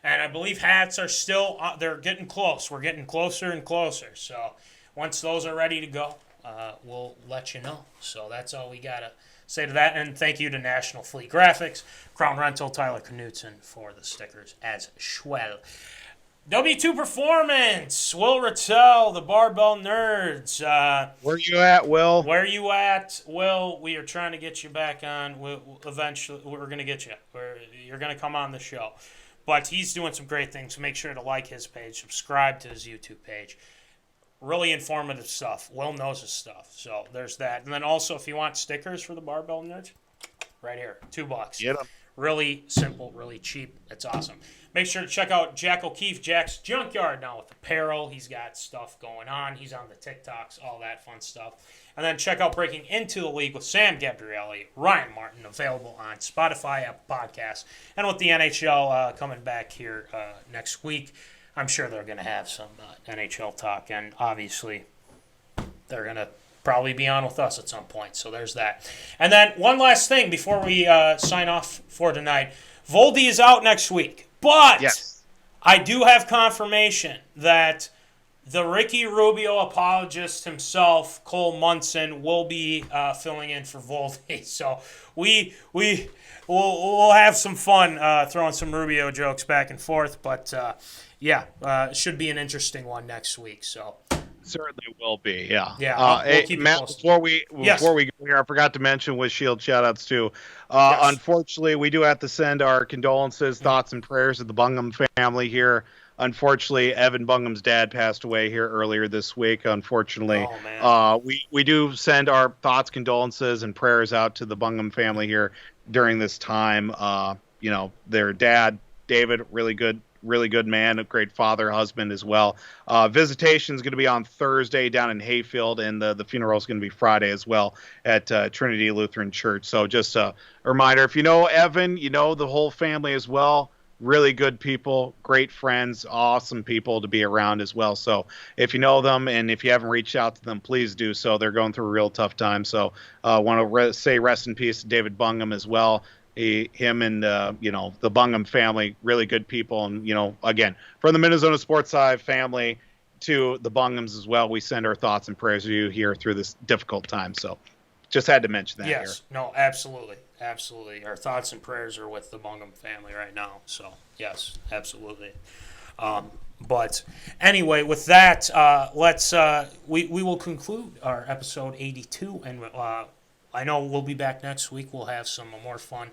And I believe hats are still they're getting close. We're getting closer and closer. So once those are ready to go, we'll let you know. So that's all we gotta say to that. And thank you to National Fleet Graphics, Crown Rental, Tyler Knutson for the stickers as well. W2 Performance, Will Rattel, the Barbell Nerds. Where you at, Will? Where you at, Will? We are trying to get you back on. Eventually, we're going to get you. You're going to come on the show. But he's doing some great things. So make sure to like his page, subscribe to his YouTube page. Really informative stuff. Will knows his stuff. So there's that. And then also, if you want stickers for the Barbell Nerds, right here, $2. Get 'em. Really simple, really cheap. It's awesome. Make sure to check out Jack O'Keefe, Jack's Junkyard now with Apparel. He's got stuff going on. He's on the TikToks, all that fun stuff. And then check out Breaking Into the League with Sam Gabrielli, Ryan Martin, available on Spotify, Apple Podcasts. And with the NHL coming back here next week, I'm sure they're going to have some NHL talk. And obviously, they're going to probably be on with us at some point. So there's that. And then one last thing before we sign off for tonight. Voldy is out next week. But Yes. I do have confirmation that the Ricky Rubio apologist himself, Cole Munson, will be filling in for Voldy. So we'll have some fun throwing some Rubio jokes back and forth. But it should be an interesting one next week. So Certainly will be, yeah. Yeah, we'll keep you Matt, posted. before we Yes. go here, I forgot to mention with Shield shoutouts too. Yes. Unfortunately, we do have to send our condolences, thoughts, and prayers to the Bungham family here. Unfortunately, Evan Bungham's dad passed away here earlier this week. Unfortunately, Oh, man. we do send our thoughts, condolences, and prayers out to the Bungham family here during this time. Their dad, David, really good man, a great father, husband as well. Visitation is going to be on Thursday down in Hayfield, and the funeral is going to be Friday as well at Trinity Lutheran Church. So just a reminder, if you know Evan, you know the whole family as well. Really good people, great friends, awesome people to be around as well. So if you know them and if you haven't reached out to them, please do so. They're going through a real tough time. So I want to say rest in peace to David Bungham as well. Him and the Bungham family, really good people. And again, from the MinneZona Sports Side family to the Bunghams as well, we send our thoughts and prayers to you here through this difficult time. So just had to mention that. Yes, here. no, absolutely. Our thoughts and prayers are with the Bungham family right now. So yes, absolutely. But anyway, with that, let's we will conclude our episode 82, and I know we'll be back next week. We'll have some more fun.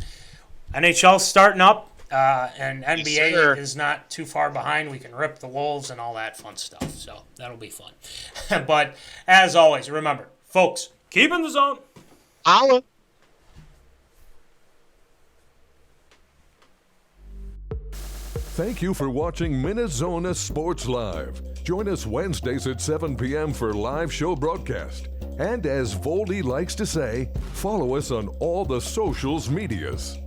NHL starting up, and NBA sir. is not too far behind. We can rip the Wolves and all that fun stuff. So that'll be fun. But as always, remember, folks, keep in the zone. Holla. Thank you for watching MinneZona Sports Live. Join us Wednesdays at 7 p.m. for live show broadcast. And as Voldy likes to say, follow us on all the socials medias.